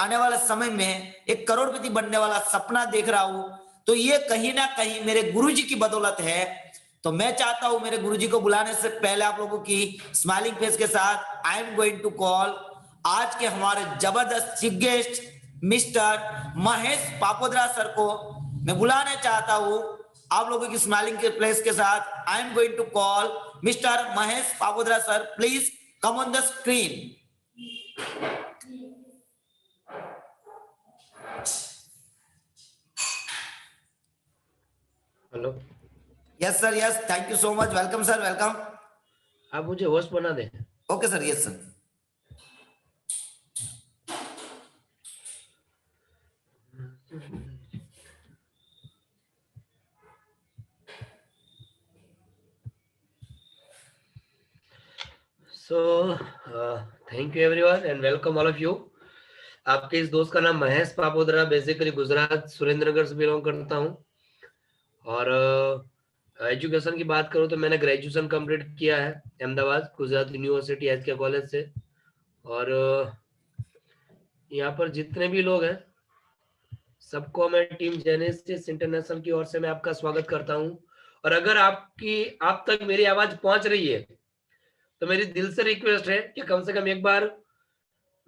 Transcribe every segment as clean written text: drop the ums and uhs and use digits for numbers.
आने वाले समय में एक करोड़पति बनने वाला सपना देख रहा हूं, तो ये कहीं ना कहीं मेरे गुरुजी की बदौलत है। तो मैं चाहता हूं मेरे गुरुजी को बुलाने से पहले आप लोगों की स्माइलिंग फेस के साथ I am going to call आज के हमारे जबरदस्त chief guest mister Mahesh Papodra sir को मैं बुलाने चाहता हूं। आप लोगों की स्माइलिंग के प्लेस के साथ I am going to call mister Mahesh Papodra sir, please come on the screen. Hello. Yes sir, yes, thank you so much. Welcome sir, welcome. आप मुझे होस्ट बना दें। Okay sir, yes sir. So thank you everyone and welcome all of you. आपके इस दोस्त का नाम Mahesh Papodra, basically Gujarat Surendranagar से बिलोंग करता हूँ। और एजुकेशन की बात करूँ तो मैंने ग्रेजुएशन कंप्लीट किया है Ahmedabad Gujarat university HK college से। और यहाँ पर जितने भी लोग हैं सबको मैं टीम जेनेसिस इंटरनेशनल की ओर से मैं आपका स्वागत करता हूँ। और अगर आप तक मेरी आवाज पहुंच रही है तो मेरी दिल से रिक्वेस्ट है कि कम से कम एक बार,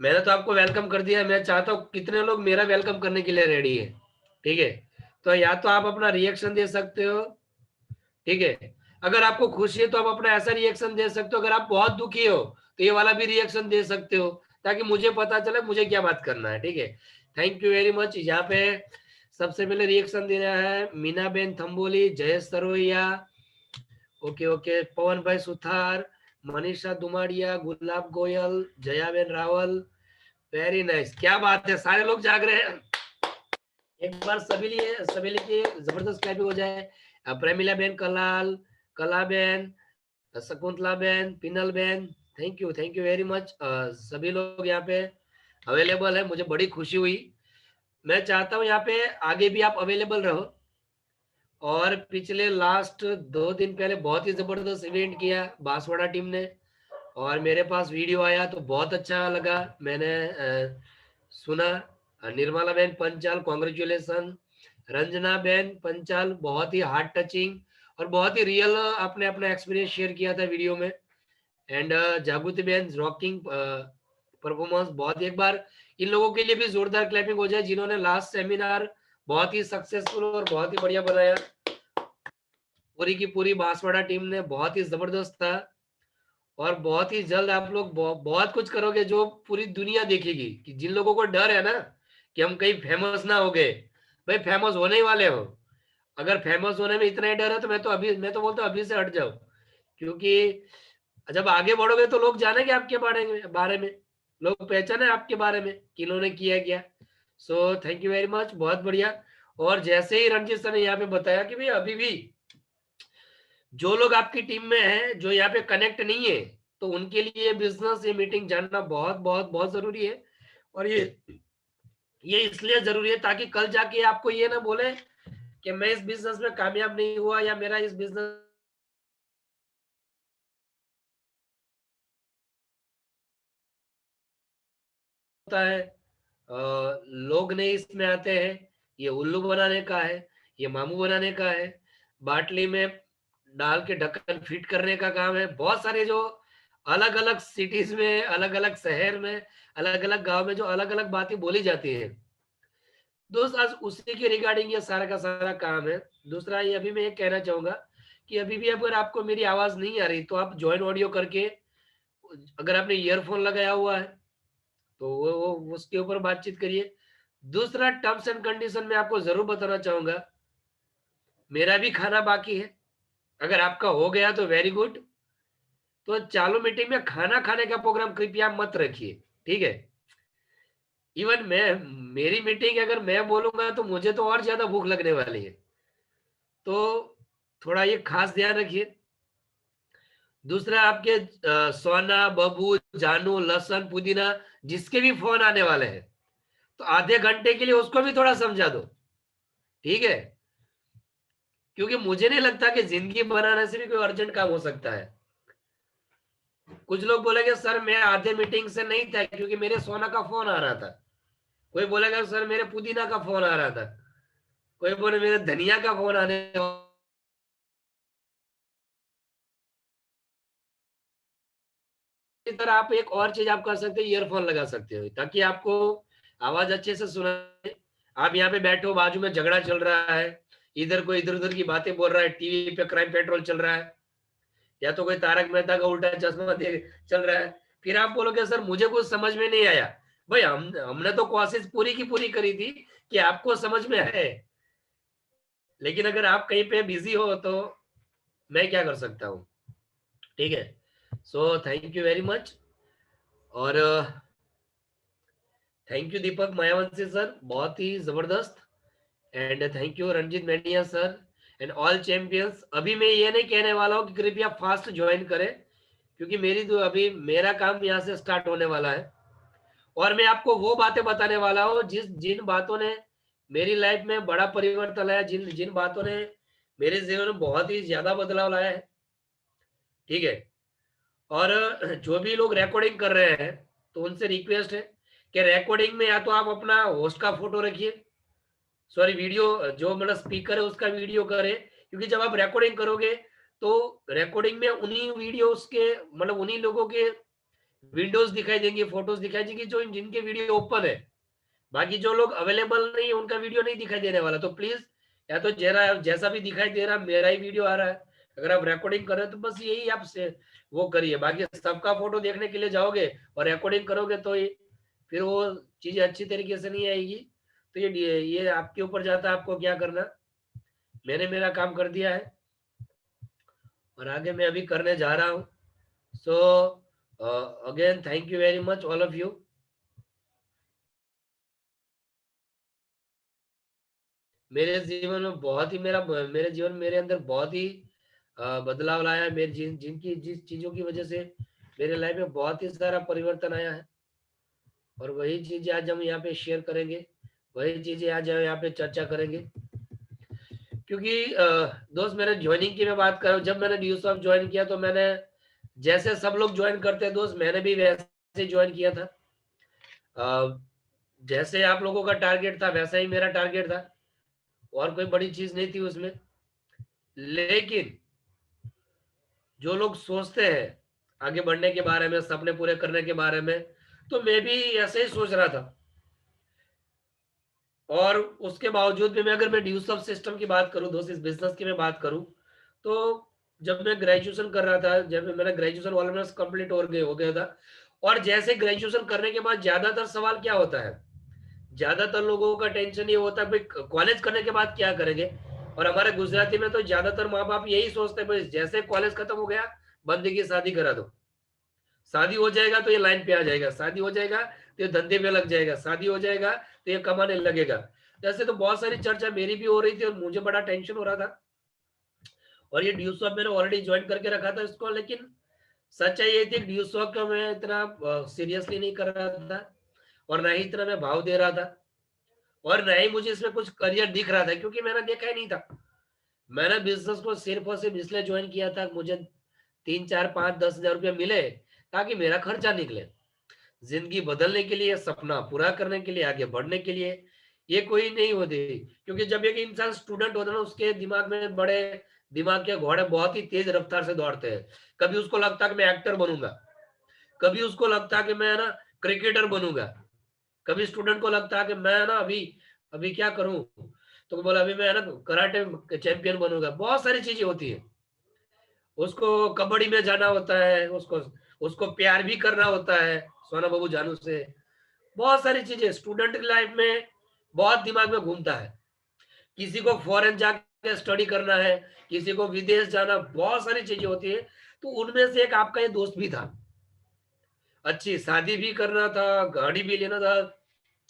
मैंने तो आपको वेलकम कर दिया है, मैं चाहता हूँ कितने लोग मेरा वेलकम करने के लिए रेडी है। ठीक है, तो या तो आप अपना रिएक्शन दे सकते हो, ठीक है, अगर आपको खुशी है तो आप अपना ऐसा रिएक्शन दे सकते हो, अगर आप बहुत दुखी हो तो ये वाला भी रिएक्शन दे सकते हो, ताकि मुझे पता चले मुझे क्या बात करना है। ठीक है, थैंक यू वेरी मच। यहाँ पे सबसे पहले रिएक्शन देना है Meena ben Thamboli, Jayesh Saroya, okay okay, Pawan bhai Suthar, Manisha Dumadiya, Gulab Goyal, Jayaben Rawal, very nice, क्या बात है, सारे लोग जाग रहे हैं। एक बार सभी लिए जबरदस्त क्लैपिंग हो जाए। प्रेमिला बेन कलाल, कला Ben, Shakuntala Ben, penal Ben, thank you very much. सभी लोग यहाँ पे अवेलेबल है, मुझे बड़ी खुशी हुई। मैं चाहता हूँ यहाँ पे आगे भी आप अवेलेबल रहो। और पिछले लास्ट 2 दिन पहले बहुत ही जबरदस्त इवेंट किया बांसवाड़ा टीम ने, और मेरे पास वीडियो आया तो बहुत अच्छा लगा। मैंने सुना निर्मला बेन पंचाल, कॉन्ग्रेचुलेसन। रंजना बेन पंचाल, बहुत ही हार्ट टचिंग और बहुत ही रियल आपने अपना एक्सपीरियंस शेयर किया था वीडियो में। एंड जागृति बेन रॉकिंग परफॉर्मेंस, बहुत ही, एक बार इन लोगों के लिए भी जोरदार क्लैपिंग हो जाए जिन्होंने लास्ट सेमिनार बहुत ही सक्सेसफुल और बहुत ही बढ़िया बनाया। पूरी की पूरी बांसवाड़ा टीम ने बहुत ही जबरदस्त था। और बहुत ही जल्द आप लोग बहुत कुछ करोगे जो पूरी दुनिया देखेगी। कि जिन लोगों को डर है ना कि हम कहीं फेमस ना हो गए, भाई फेमस होने ही वाले हो। अगर फेमस होने में इतना ही डर है तो मैं तो बोलता हूँ अभी से हट जाओ, क्योंकि जब आगे बढ़ोगे तो लोग जानेंगे आपके बारे में, लोग पहचाने आपके बारे में कि इन्होंने किया क्या। सो थैंक यू वेरी मच, बहुत बढ़िया। और जैसे ही रंजीत सर ने यहाँ पे बताया कि भाई अभी भी जो लोग आपकी टीम में हैं जो यहाँ पे कनेक्ट नहीं है, तो उनके लिए बिजनेस ये मीटिंग जानना बहुत बहुत बहुत जरूरी है। और ये इसलिए जरूरी है ताकि कल जाके आपको ये ना बोले कि मैं इस बिजनेस में कामयाब नहीं हुआ या मेरा इस बिजनेस होता है, लोग नहीं इसमें आते हैं, ये उल्लू बनाने का है, ये मामू बनाने का है, बाटली में डाल के ढक्कन फिट करने का काम है। बहुत सारे जो अलग अलग सिटीज में, अलग अलग शहर में, अलग अलग गांव में जो अलग अलग बातें बोली जाती है, दोस्त आज उसी के रिगार्डिंग ये सारा का सारा काम है। दूसरा ये अभी मैं ये कहना चाहूंगा कि अभी भी अगर आपको मेरी आवाज नहीं आ रही तो आप ज्वाइन ऑडियो करके, अगर आपने ईयरफोन लगाया हुआ है तो वो उसके ऊपर बातचीत करिए। दूसरा टर्म्स एंड कंडीशन में आपको जरूर बताना चाहूंगा, मेरा भी खाना बाकी है, अगर आपका हो गया तो वेरी गुड, तो चालू मीटिंग में खाना खाने का प्रोग्राम कृपया मत रखिए। ठीक है, इवन मेरी मीटिंग अगर मैं बोलूंगा तो मुझे तो और ज्यादा भूख लगने वाली है, तो थोड़ा ये खास ध्यान रखिए। दूसरा आपके सोना, बबू, जानू, लसन, पुदीना, जिसके भी फोन आने वाले हैं तो आधे घंटे के लिए उसको भी थोड़ा समझा दो। ठीक है, क्योंकि मुझे नहीं लगता कि जिंदगी बनाने से भी कोई अर्जेंट काम हो सकता है। कुछ लोग बोलेंगे सर मैं आधे मीटिंग से नहीं था क्योंकि मेरे सोना का फोन आ रहा था, कोई बोलेगा सर मेरे पुदीना का फोन आ रहा था, कोई बोले मेरे धनिया का फोन आने इसी तरह आप एक और चीज आप कर सकते हो, ईयरफोन लगा सकते हो ताकि आपको आवाज अच्छे से सुनाए। आप यहाँ पे बैठे हो, बाजू में झगड़ा चल रहा है, इधर कोई इधर उधर की बातें बोल रहा है, टीवी पे क्राइम पेट्रोल चल रहा है, या तो कोई तारक मेहता का उल्टा चश्मा चल रहा है, फिर आप बोलोगे सर मुझे कुछ समझ में नहीं आया। भाई हमने तो कोशिश पूरी की पूरी करी थी कि आपको समझ में आए, लेकिन अगर आप कहीं पे बिजी हो तो मैं क्या कर सकता हूँ। ठीक है, so thank you very much. और thank you Deepak Mayavanshi sir, बहुत ही जबरदस्त। And thank you Ranjeet Mendiya sir and all champions. अभी मैं ये नहीं कहने वाला हूँ कि कृपया फास्ट ज्वाइन करें, क्योंकि मेरी तो अभी मेरा काम यहाँ से स्टार्ट होने वाला है, और मैं आपको वो बातें बताने वाला हूँ जिन बातों ने मेरी लाइफ में बड़ा परिवर्तन लाया, जिन जिन बातों ने मेरे जीवन में बहुत ही ज्यादा बदलाव लाया है। ठीक है, और जो भी लोग रिकॉर्डिंग कर रहे हैं तो उनसे रिक्वेस्ट है कि रिकॉर्डिंग में या तो आप अपना होस्ट का फोटो रखिए, सॉरी वीडियो, जो मतलब स्पीकर है उसका वीडियो करे, क्योंकि जब आप रिकॉर्डिंग करोगे तो रिकॉर्डिंग में उन्हीं वीडियोस के मतलब उन्हीं लोगों के विंडोज दिखाई देंगी, फोटोज दिखाई देंगी जो जिनके वीडियो ओपन है। बाकी जो लोग अवेलेबल नहीं है उनका वीडियो नहीं दिखाई देने वाला। तो प्लीज या तो जैसा भी दिखाई दे रहा मेरा ही वीडियो आ रहा है, अगर आप रिकॉर्डिंग कर रहे हो तो बस यही आप से वो करिए। बाकी सबका फोटो देखने के लिए जाओगे और रिकॉर्डिंग करोगे तो फिर वो चीजें अच्छी तरीके से नहीं आएगी। तो ये आपके ऊपर जाता है, आपको क्या करना। मैंने मेरा काम कर दिया है और आगे मैं अभी करने जा रहा हूँ। So again thank you very much all of you. मेरे जीवन में बहुत ही मेरे जीवन मेरे अंदर बहुत ही बदलाव लाया है। मेरे जिस चीजों की वजह से मेरे लाइफ में बहुत ही सारा परिवर्तन आया है, और वही चीजें आज हम यहाँ पे शेयर करेंगे, वही चीजें आज हम यहाँ पे चर्चा करेंगे। क्योंकि दोस्त मेरे ज्वाइनिंग की मैं बात कर रहा हूँ, जब मैंने ड्यूसॉफ्ट ज्वाइन किया तो मैंने जैसे सब लोग ज्वाइन करते हैं दोस्त, मैंने भी वैसे ज्वाइन किया था। जैसे आप लोगों का टारगेट था वैसा ही मेरा टारगेट था, और कोई बड़ी चीज नहीं थी उसमें। लेकिन जो लोग सोचते हैं आगे बढ़ने के बारे में, सपने पूरे करने के बारे में, तो मैं भी ऐसे ही सोच रहा था। और उसके बावजूद भी अगर मैं ड्यूस ऑफ सिस्टम की बात करूं दोस्त, इस बिजनेस की मैं बात करूं, तो जब मैं ग्रेजुएशन कर रहा था, जब मेरा ग्रेजुएशन ऑलमोस्ट कंप्लीट हो गया था, और जैसे ग्रेजुएशन करने के बाद ज्यादातर सवाल क्या होता है, ज्यादातर लोगों का टेंशन ये होता है भाई कॉलेज करने के बाद क्या करेंगे। और हमारे गुजराती में तो ज्यादातर माँ बाप यही सोचते हैं भाई जैसे कॉलेज खत्म हो गया बंदे की शादी करा दो, शादी हो जाएगा तो ये लाइन पे आ जाएगा, शादी हो जाएगा तो ये धंधे में लग जाएगा, शादी हो जाएगा तो ये कमाने लगेगा। जैसे तो बहुत सारी चर्चा मेरी भी हो रही थी और मुझे बड़ा टेंशन हो रहा था। और ये ड्यू स्वैप मैंने ऑलरेडी ज्वाइन करके रखा था इसको, लेकिन सच्चाई ये थी ड्यू स्वैप का मैं इतना सीरियसली नहीं कर रहा था, और ना ही इतना मैं भाव दे रहा था, और ना ही मुझे इसमें कुछ करियर दिख रहा था, क्योंकि मैंने देखा ही नहीं था। मैंने बिजनेस को सिर्फ और सिर्फ इसलिए ज्वाइन किया था मुझे 3 4 5 10 हजार रुपया मिले ताकि मेरा खर्चा निकले। जिंदगी बदलने के लिए, सपना पूरा करने के लिए, आगे बढ़ने के लिए ये कोई नहीं होती। क्योंकि जब एक इंसान स्टूडेंट होता है ना, उसके दिमाग में बड़े दिमाग के घोड़े बहुत ही तेज रफ्तार से दौड़ते हैं। कभी उसको लगता है कि मैं एक्टर बनूंगा, कभी उसको लगता है कि मैं ना क्रिकेटर बनूंगा, कभी स्टूडेंट को लगता है कि मैं ना अभी अभी क्या करूं, तो बोला अभी मैं ना कराटे चैंपियन बनूंगा। बहुत सारी चीजें होती है, उसको कबड्डी में जाना होता है, उसको उसको प्यार भी करना होता है सोना बाबू जानू से। बहुत सारी चीजें स्टूडेंट की लाइफ में बहुत दिमाग में घूमता है। किसी को फॉरेन जाके स्टडी करना है, किसी को विदेश जाना, बहुत सारी चीजें होती है। तो उनमें से एक आपका ये दोस्त भी था। अच्छी शादी भी करना था, गाड़ी भी लेना था,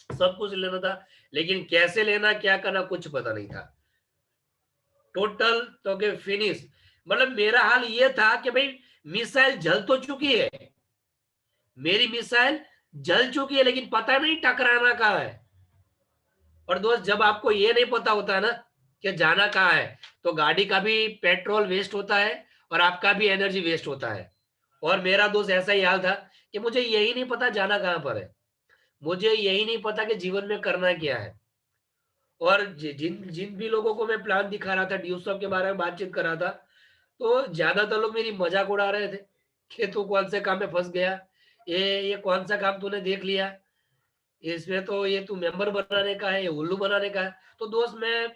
सब कुछ लेना था, लेकिन कैसे लेना क्या करना कुछ पता नहीं था। टोटल तो के फिनिश, मतलब मेरा हाल ये था कि भाई मिसाइल जल तो चुकी है, मेरी मिसाइल जल चुकी है, लेकिन पता नहीं टकराना कहाँ है। और दोस्त जब आपको ये नहीं पता होता है ना कि जाना कहाँ है, तो गाड़ी का भी पेट्रोल वेस्ट होता है और आपका भी एनर्जी वेस्ट होता है। और मेरा दोस्त ऐसा ही हाल था कि मुझे यही नहीं पता जाना कहाँ पर है। मुझे यही नहीं पता कि जीवन में करना क्या है। और जिन जिन भी लोगों को मैं प्लान दिखा रहा था, ड्यूसॉफ्ट के बारे में बातचीत कर रहा था, तो ज्यादातर लोग मेरी मजाक उड़ा रहे थे कि तू कौन से काम में फंस गया, ये कौन सा काम तूने देख लिया, इसमें तो ये तू मेंबर बनाने का है, ये उल्लू बनाने का है। तो दोस्त मैं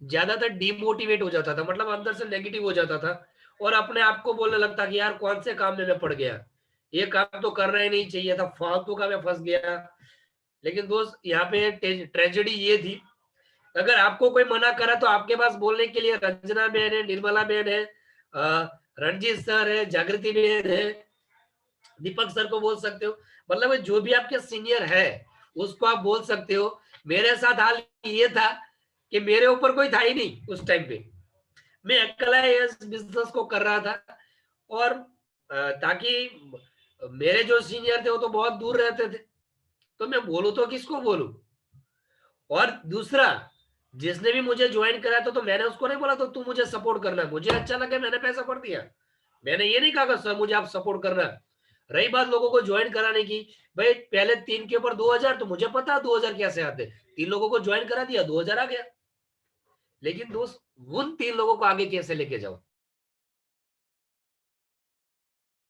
ज्यादातर डिमोटिवेट हो जाता था, मतलब अंदर से नेगेटिव हो जाता था और अपने आप को बोलने लगता कि यार कौन से काम में मैं पड़ गया, ये काम तो करना ही नहीं चाहिए था, फालतू का मैं फंस गया। लेकिन दोस्त यहाँ पे ट्रेजेडी ये थी, अगर आपको कोई मना करा तो आपके पास बोलने के लिए रंजना बहन है, निर्मला बहन है, रणजीत सर है, जागृति बहन है, दीपक सर को बोल सकते हो, मतलब जो भी आपके सीनियर है उसको आप बोल सकते हो। मेरे साथ हाल ये था कि मेरे ऊपर कोई था ही नहीं उस टाइम पे, मैं अकेला इस बिजनेस को कर रहा था। और ताकि मेरे जो सीनियर थे वो तो बहुत दूर रहते थे, तो मैं बोलूं तो किसको बोलूं। और दूसरा, जिसने भी मुझे ज्वाइन करा था तो मैंने उसको नहीं बोला तो तू मुझे सपोर्ट करना, मुझे अच्छा लगा मैंने पैसा भर दिया। मैंने ये नहीं कहा सर मुझे आप सपोर्ट करना। रही बात लोगों को ज्वाइन कराने की, भाई पहले 3 के ऊपर 2000, तो मुझे पता 2000 कैसे आते, 3 लोगों को ज्वाइन करा दिया 2000 आ गया। लेकिन दोस्त उन 3 लोगों को आगे कैसे लेके जाऊं,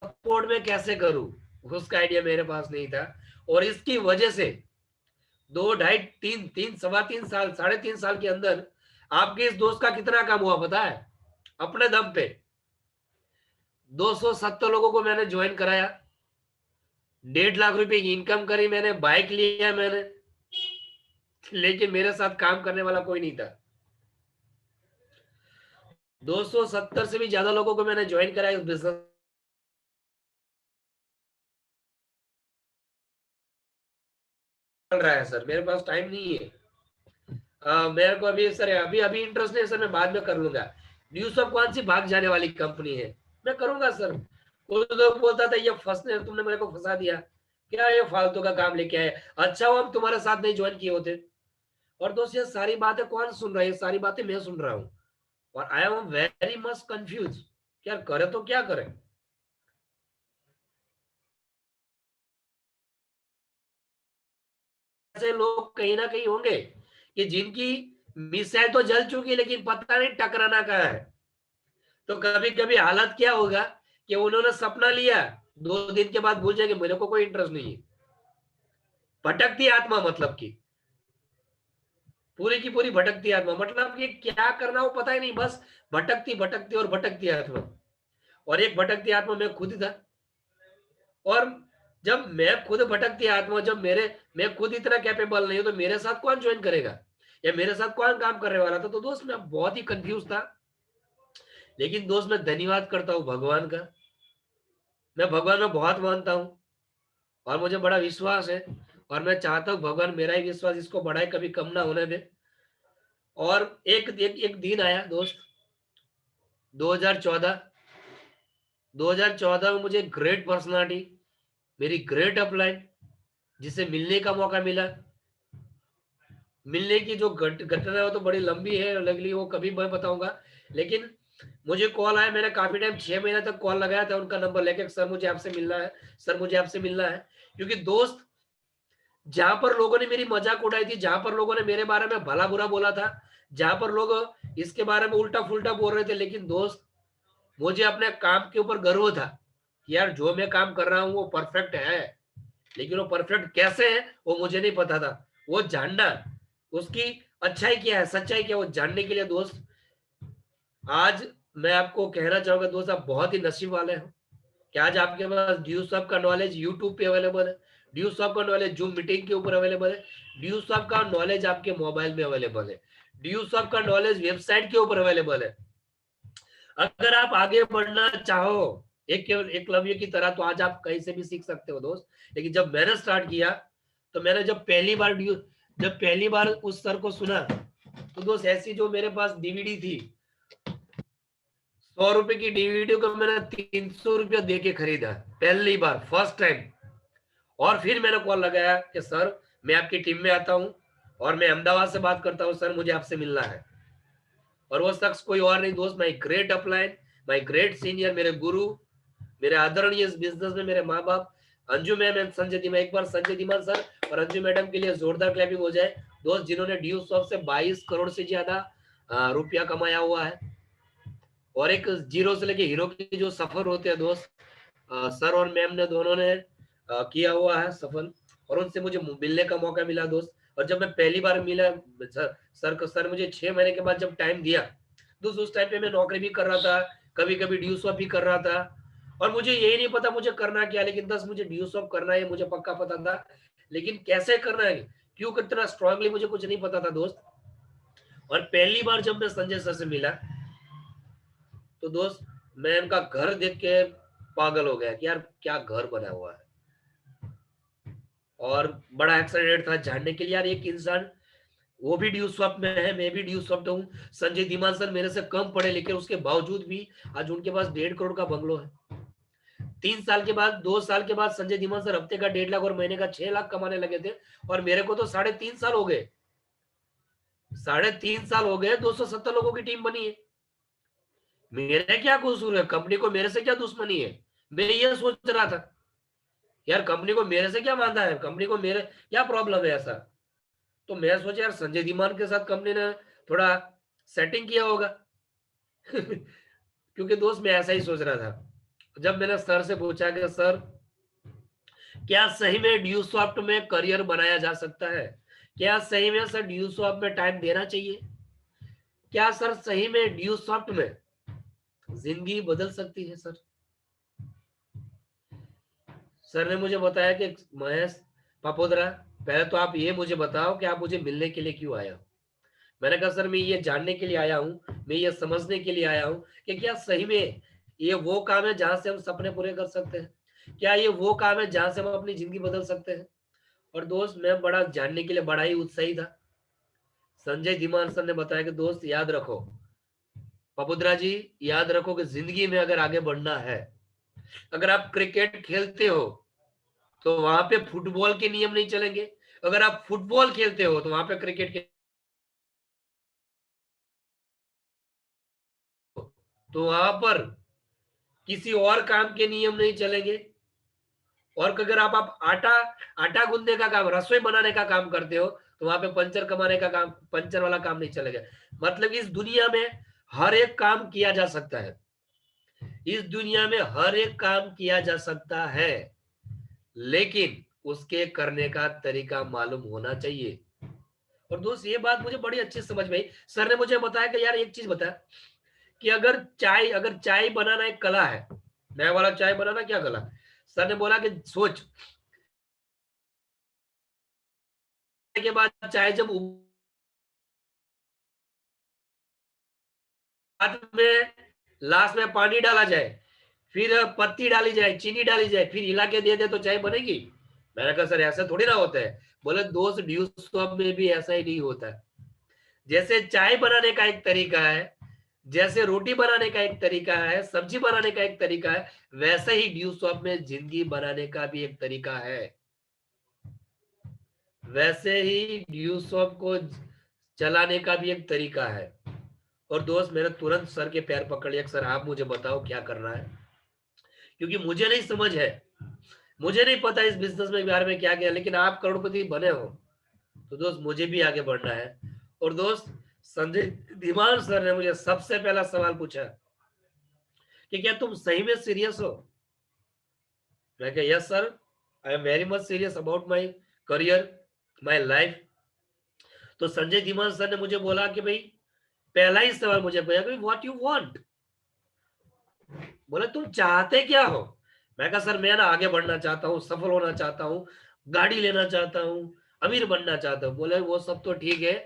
सपोर्ट में कैसे करूं, उसका आइडिया मेरे पास नहीं था। और इसकी वजह से 2 ढाई 3 सवा 3 साल 3.5 साल के अंदर आपके इस दोस्त का कितना काम हुआ पता है? अपने दम पे 270 लोगों को मैंने ज्वाइन कराया, 1.5 लाख रुपए की इनकम करी मैंने, बाइक लिया मैंने, लेकिन मेरे साथ काम करने वाला कोई नहीं था। 270 से भी ज्यादा लोगों को मैंने ज्वाइन कराया बिजनेस चल रहा है सर, मेरे पास टाइम नहीं है। मेरे को अभी सर अभी अभी इंटरेस्ट नहीं है सर, मैं बाद में कर लूंगा। न्यूज ऑफ कौन सी भाग जाने वाली कंपनी है, मैं करूंगा सर। कोई लोग बोलता था ये फंसने तुमने मेरे को फंसा दिया, क्या ये फालतू का काम लेके आए, अच्छा वो हम तुम्हारे साथ नहीं ज्वाइन किए होते। और दोस्त ये सारी बातें कौन सुन रहा है, ये सारी बातें मैं सुन रहा हूँ और I am very much confuse, क्या करे तो क्या करें। ऐसे लोग कहीं ना कहीं होंगे कि जिनकी मिसाइल तो जल चुकी है लेकिन पता नहीं टकराना कहाँ है। तो कभी कभी हालत क्या होगा कि उन्होंने सपना लिया, 2 दिन के बाद भूल जाएंगे मेरे को कोई इंटरेस्ट नहीं है। भटकती आत्मा, मतलब की पूरी की पूरी भटकती आत्मा, मतलब कि क्या करना वो पता ही नहीं, बस भटकती भटकती और भटकती आत्मा। और एक भटकती आत्मा मैं खुद ही था। और जब मैं खुद भटकती आत्मा, जब मैं खुद इतना कैपेबल नहीं हूं तो मेरे साथ कौन ज्वाइन करेगा या मेरे साथ कौन काम करने वाला था। तो दोस्त मैं बहुत ही कंफ्यूज था। लेकिन दोस्त मैं धन्यवाद करता हूँ भगवान का, मैं भगवान में बहुत मानता हूँ और मुझे बड़ा विश्वास है। और मैं चाहता हूँ भगवान मेरा ही विश्वास इसको बढ़ाए, कभी कम ना होने दे। और एक दिन आया दोस्त, 2014 2014 में मुझे ग्रेट पर्सनालिटी, मेरी ग्रेट अपलाइन, जिसे मिलने का मौका मिला। मिलने की जो घटना है वो तो बड़ी लंबी है, लगली वो कभी मैं बताऊंगा। लेकिन मुझे कॉल आया, मैंने काफी टाइम 6 महीने तक कॉल लगाया था उनका नंबर लेके, सर मुझे आपसे मिलना है, सर मुझे आपसे मिलना है। क्योंकि दोस्त जहां पर लोगों ने मेरी मजाक उड़ाई थी, जहां पर लोगों ने मेरे बारे में भला बुरा बोला था, जहां पर लोग इसके बारे में उल्टा फुल्टा बोल रहे थे, लेकिन दोस्त मुझे अपने काम के ऊपर गर्व था कि यार जो मैं काम कर रहा हूँ वो परफेक्ट है। लेकिन वो परफेक्ट कैसे है वो मुझे नहीं पता था, वो जानना, उसकी अच्छाई क्या है सच्चाई क्या है वो जानने के लिए दोस्त आज मैं आपको कहना चाहूंगा दोस्त, आप बहुत ही नसीब वाले हो कि आज आपके पास ड्यूसॉफ्ट का नॉलेज यूट्यूब पे अवेलेबल है, ड्यूसॉफ्ट का नॉलेज जूम मीटिंग के ऊपर अवेलेबल है, ड्यूसॉफ्ट का नॉलेज आपके मोबाइल में अवेलेबल है, ड्यूसॉफ्ट का नॉलेज वेबसाइट के ऊपर अवेलेबल है। अगर आप आगे बढ़ना चाहो एक एकलव्य की तरह तो आज आप कहीं से भी सीख सकते हो दोस्त। लेकिन जब मैंने स्टार्ट किया तो मैंने जब पहली बार उस सर को सुना तो दोस्त ऐसी जो मेरे पास डीवीडी थी, 100 रुपए की डीवीडी को मैंने 300 रुपया दे के खरीदा पहली बार, फर्स्ट टाइम। और फिर मैंने कॉल लगाया कि सर मैं आपकी टीम में आता हूं और मैं अहमदाबाद से बात करता हूं, सर मुझे आपसे मिलना है। और वो शख्स कोई और नहीं दोस्त, my great upline, my great senior, मेरे गुरु, मेरे आदरणीय इस बिजनेस में मेरे माँ बाप, अंजू मैम एंड संजय धीमान, एक बार संजय धीमान सर और अंजू मैडम के लिए जोरदार क्लैपिंग हो जाए दोस्त, जिन्होंने ड्यू स्वैप से 22 करोड़ से ज्यादा रुपया कमाया हुआ है। और एक जीरो से लेके हीरो के जो सफर होते हैं दोस्त, सर और मैम ने दोनों ने किया हुआ है सफल, और उनसे मुझे मिलने का मौका मिला दोस्त। और जब मैं पहली बार मिला सर मुझे 6 महीने के बाद जब टाइम दिया दोस्त, उस टाइम पे मैं नौकरी भी कर रहा था, कभी कभी ड्यू स्वैप भी कर रहा था, और मुझे यही नहीं पता मुझे करना क्या, लेकिन दस मुझे ड्यू स्वैप करना है मुझे पक्का पता था, लेकिन कैसे करना है, क्यों कितना स्ट्रांगली मुझे कुछ नहीं पता था दोस्त। और पहली बार जब मैं संजय सर से मिला तो दोस्त मैं इनका घर देख के पागल हो गया कि यार क्या घर बना हुआ है, और बड़ा एक्साइटेड था जानने के लिए यार एक इंसान, वो भी ड्यू स्वैप में है, मैं भी ड्यू स्वैप हूँ, संजय धीमान सर मेरे से कम पढ़े लिखे उसके बावजूद भी आज उनके पास 1.5 करोड़ का बंगलो है। 3 साल के बाद 2 साल के बाद संजय धीमान सर हफ्ते का 1.5 लाख और महीने का 6 लाख कमाने लगे थे, और मेरे को तो 3.5 साल हो गए, 3.5 साल हो गए, 270 लोगों की टीम बनी है। मेरा क्या कसूर है, कंपनी को मेरे से क्या दुश्मनी है, मैं ये सोच रहा था यार कंपनी को मेरे से क्या वादा है, कंपनी को मेरे क्या प्रॉब्लम है ऐसा। तो मैं सोचा यार संजय धीमान के साथ कंपनी ने थोड़ा सेटिंग किया होगा क्योंकि दोस्त मैं ऐसा ही सोच रहा था। जब मैंने सर से पूछा कि सर क्या सही में ड्यू स्वैप में करियर बनाया जा सकता है, क्या सही में सर ड्यू स्वैप में टाइम देना चाहिए, क्या सर सही में ड्यू स्वैप में जिंदगी बदल सकती है सर। सर ने मुझे बताया कि महेश पापोदरा, पहले तो आप ये मुझे बताओ कि आप मुझे मिलने के लिए क्यों आए हो। मैंने कहा सर मैं ये जानने के लिए आया हूँ, मैं ये समझने के लिए आया हूँ कि क्या सही में ये वो काम है जहां से हम सपने पूरे कर सकते हैं, क्या ये वो काम है जहां से हम अपनी जिंदगी बदल सकते हैं। और दोस्त मैं बड़ा जानने के लिए बड़ा ही उत्साही था। संजय धीमान सर ने बताया कि दोस्त याद रखो पापुद्रा जी, याद रखो कि जिंदगी में अगर आगे बढ़ना है, अगर आप क्रिकेट खेलते हो तो वहां पे फुटबॉल के नियम नहीं चलेंगे, अगर आप फुटबॉल खेलते हो तो वहां पे क्रिकेट के, तो वहां पर किसी और काम के नियम नहीं चलेंगे। और अगर आप आटा आटा गूंदने का काम, रसोई बनाने का काम करते हो तो वहां पे पंचर कमाने का काम, पंचर वाला काम नहीं चलेगा। मतलब इस दुनिया में हर एक काम किया जा सकता है, इस दुनिया में हर एक काम किया जा सकता है, लेकिन उसके करने का तरीका मालूम होना चाहिए। और दोस्त ये बात मुझे बड़ी अच्छी समझ में आई। सर ने मुझे बताया कि यार एक चीज बता कि अगर चाय बनाना एक कला है, नया वाला चाय बनाना क्या कला। सर ने बोला कि सोच के बाद चाय जब बाद में लास्ट में पानी डाला जाए, फिर पत्ती डाली जाए, चीनी डाली जाए, फिर हिला के दे दे तो चाय बनेगी। मैंने कहा सर ऐसा थोड़ी ना होता है। बोले दोस्त ड्यू स्वैप में भी ऐसा ही नहीं होता है। जैसे चाय बनाने का एक तरीका है, जैसे रोटी बनाने का एक तरीका है, सब्जी बनाने का एक तरीका है, वैसे ही ड्यू स्वैप में जिंदगी बनाने का भी एक तरीका है। वैसे ही ड्यू स्वैप को चलाने का भी एक तरीका है। और दोस्त मैंने तुरंत सर के पैर पकड़ लिया, सर आप मुझे बताओ क्या करना है, क्योंकि मुझे नहीं समझ है, मुझे नहीं पता इस बिजनेस में बारे में क्या क्या, लेकिन आप करोड़पति बने हो तो दोस्त मुझे भी आगे बढ़ना है। और दोस्त संजय धीमान सर ने मुझे सबसे पहला सवाल पूछा कि क्या तुम सही में सीरियस हो। मैं कहा yes sir, I am very much serious about my career, my life. तो संजय धीमान सर ने मुझे बोला कि भाई पहला ही सवाल मुझे पूछा कि व्हाट यू वांट, बोले तुम चाहते क्या हो। मैं कहा सर मैं ना आगे बढ़ना चाहता हूँ, सफल होना चाहता हूँ, गाड़ी लेना चाहता हूँ, अमीर बनना चाहता हूँ। बोले वो सब तो ठीक है,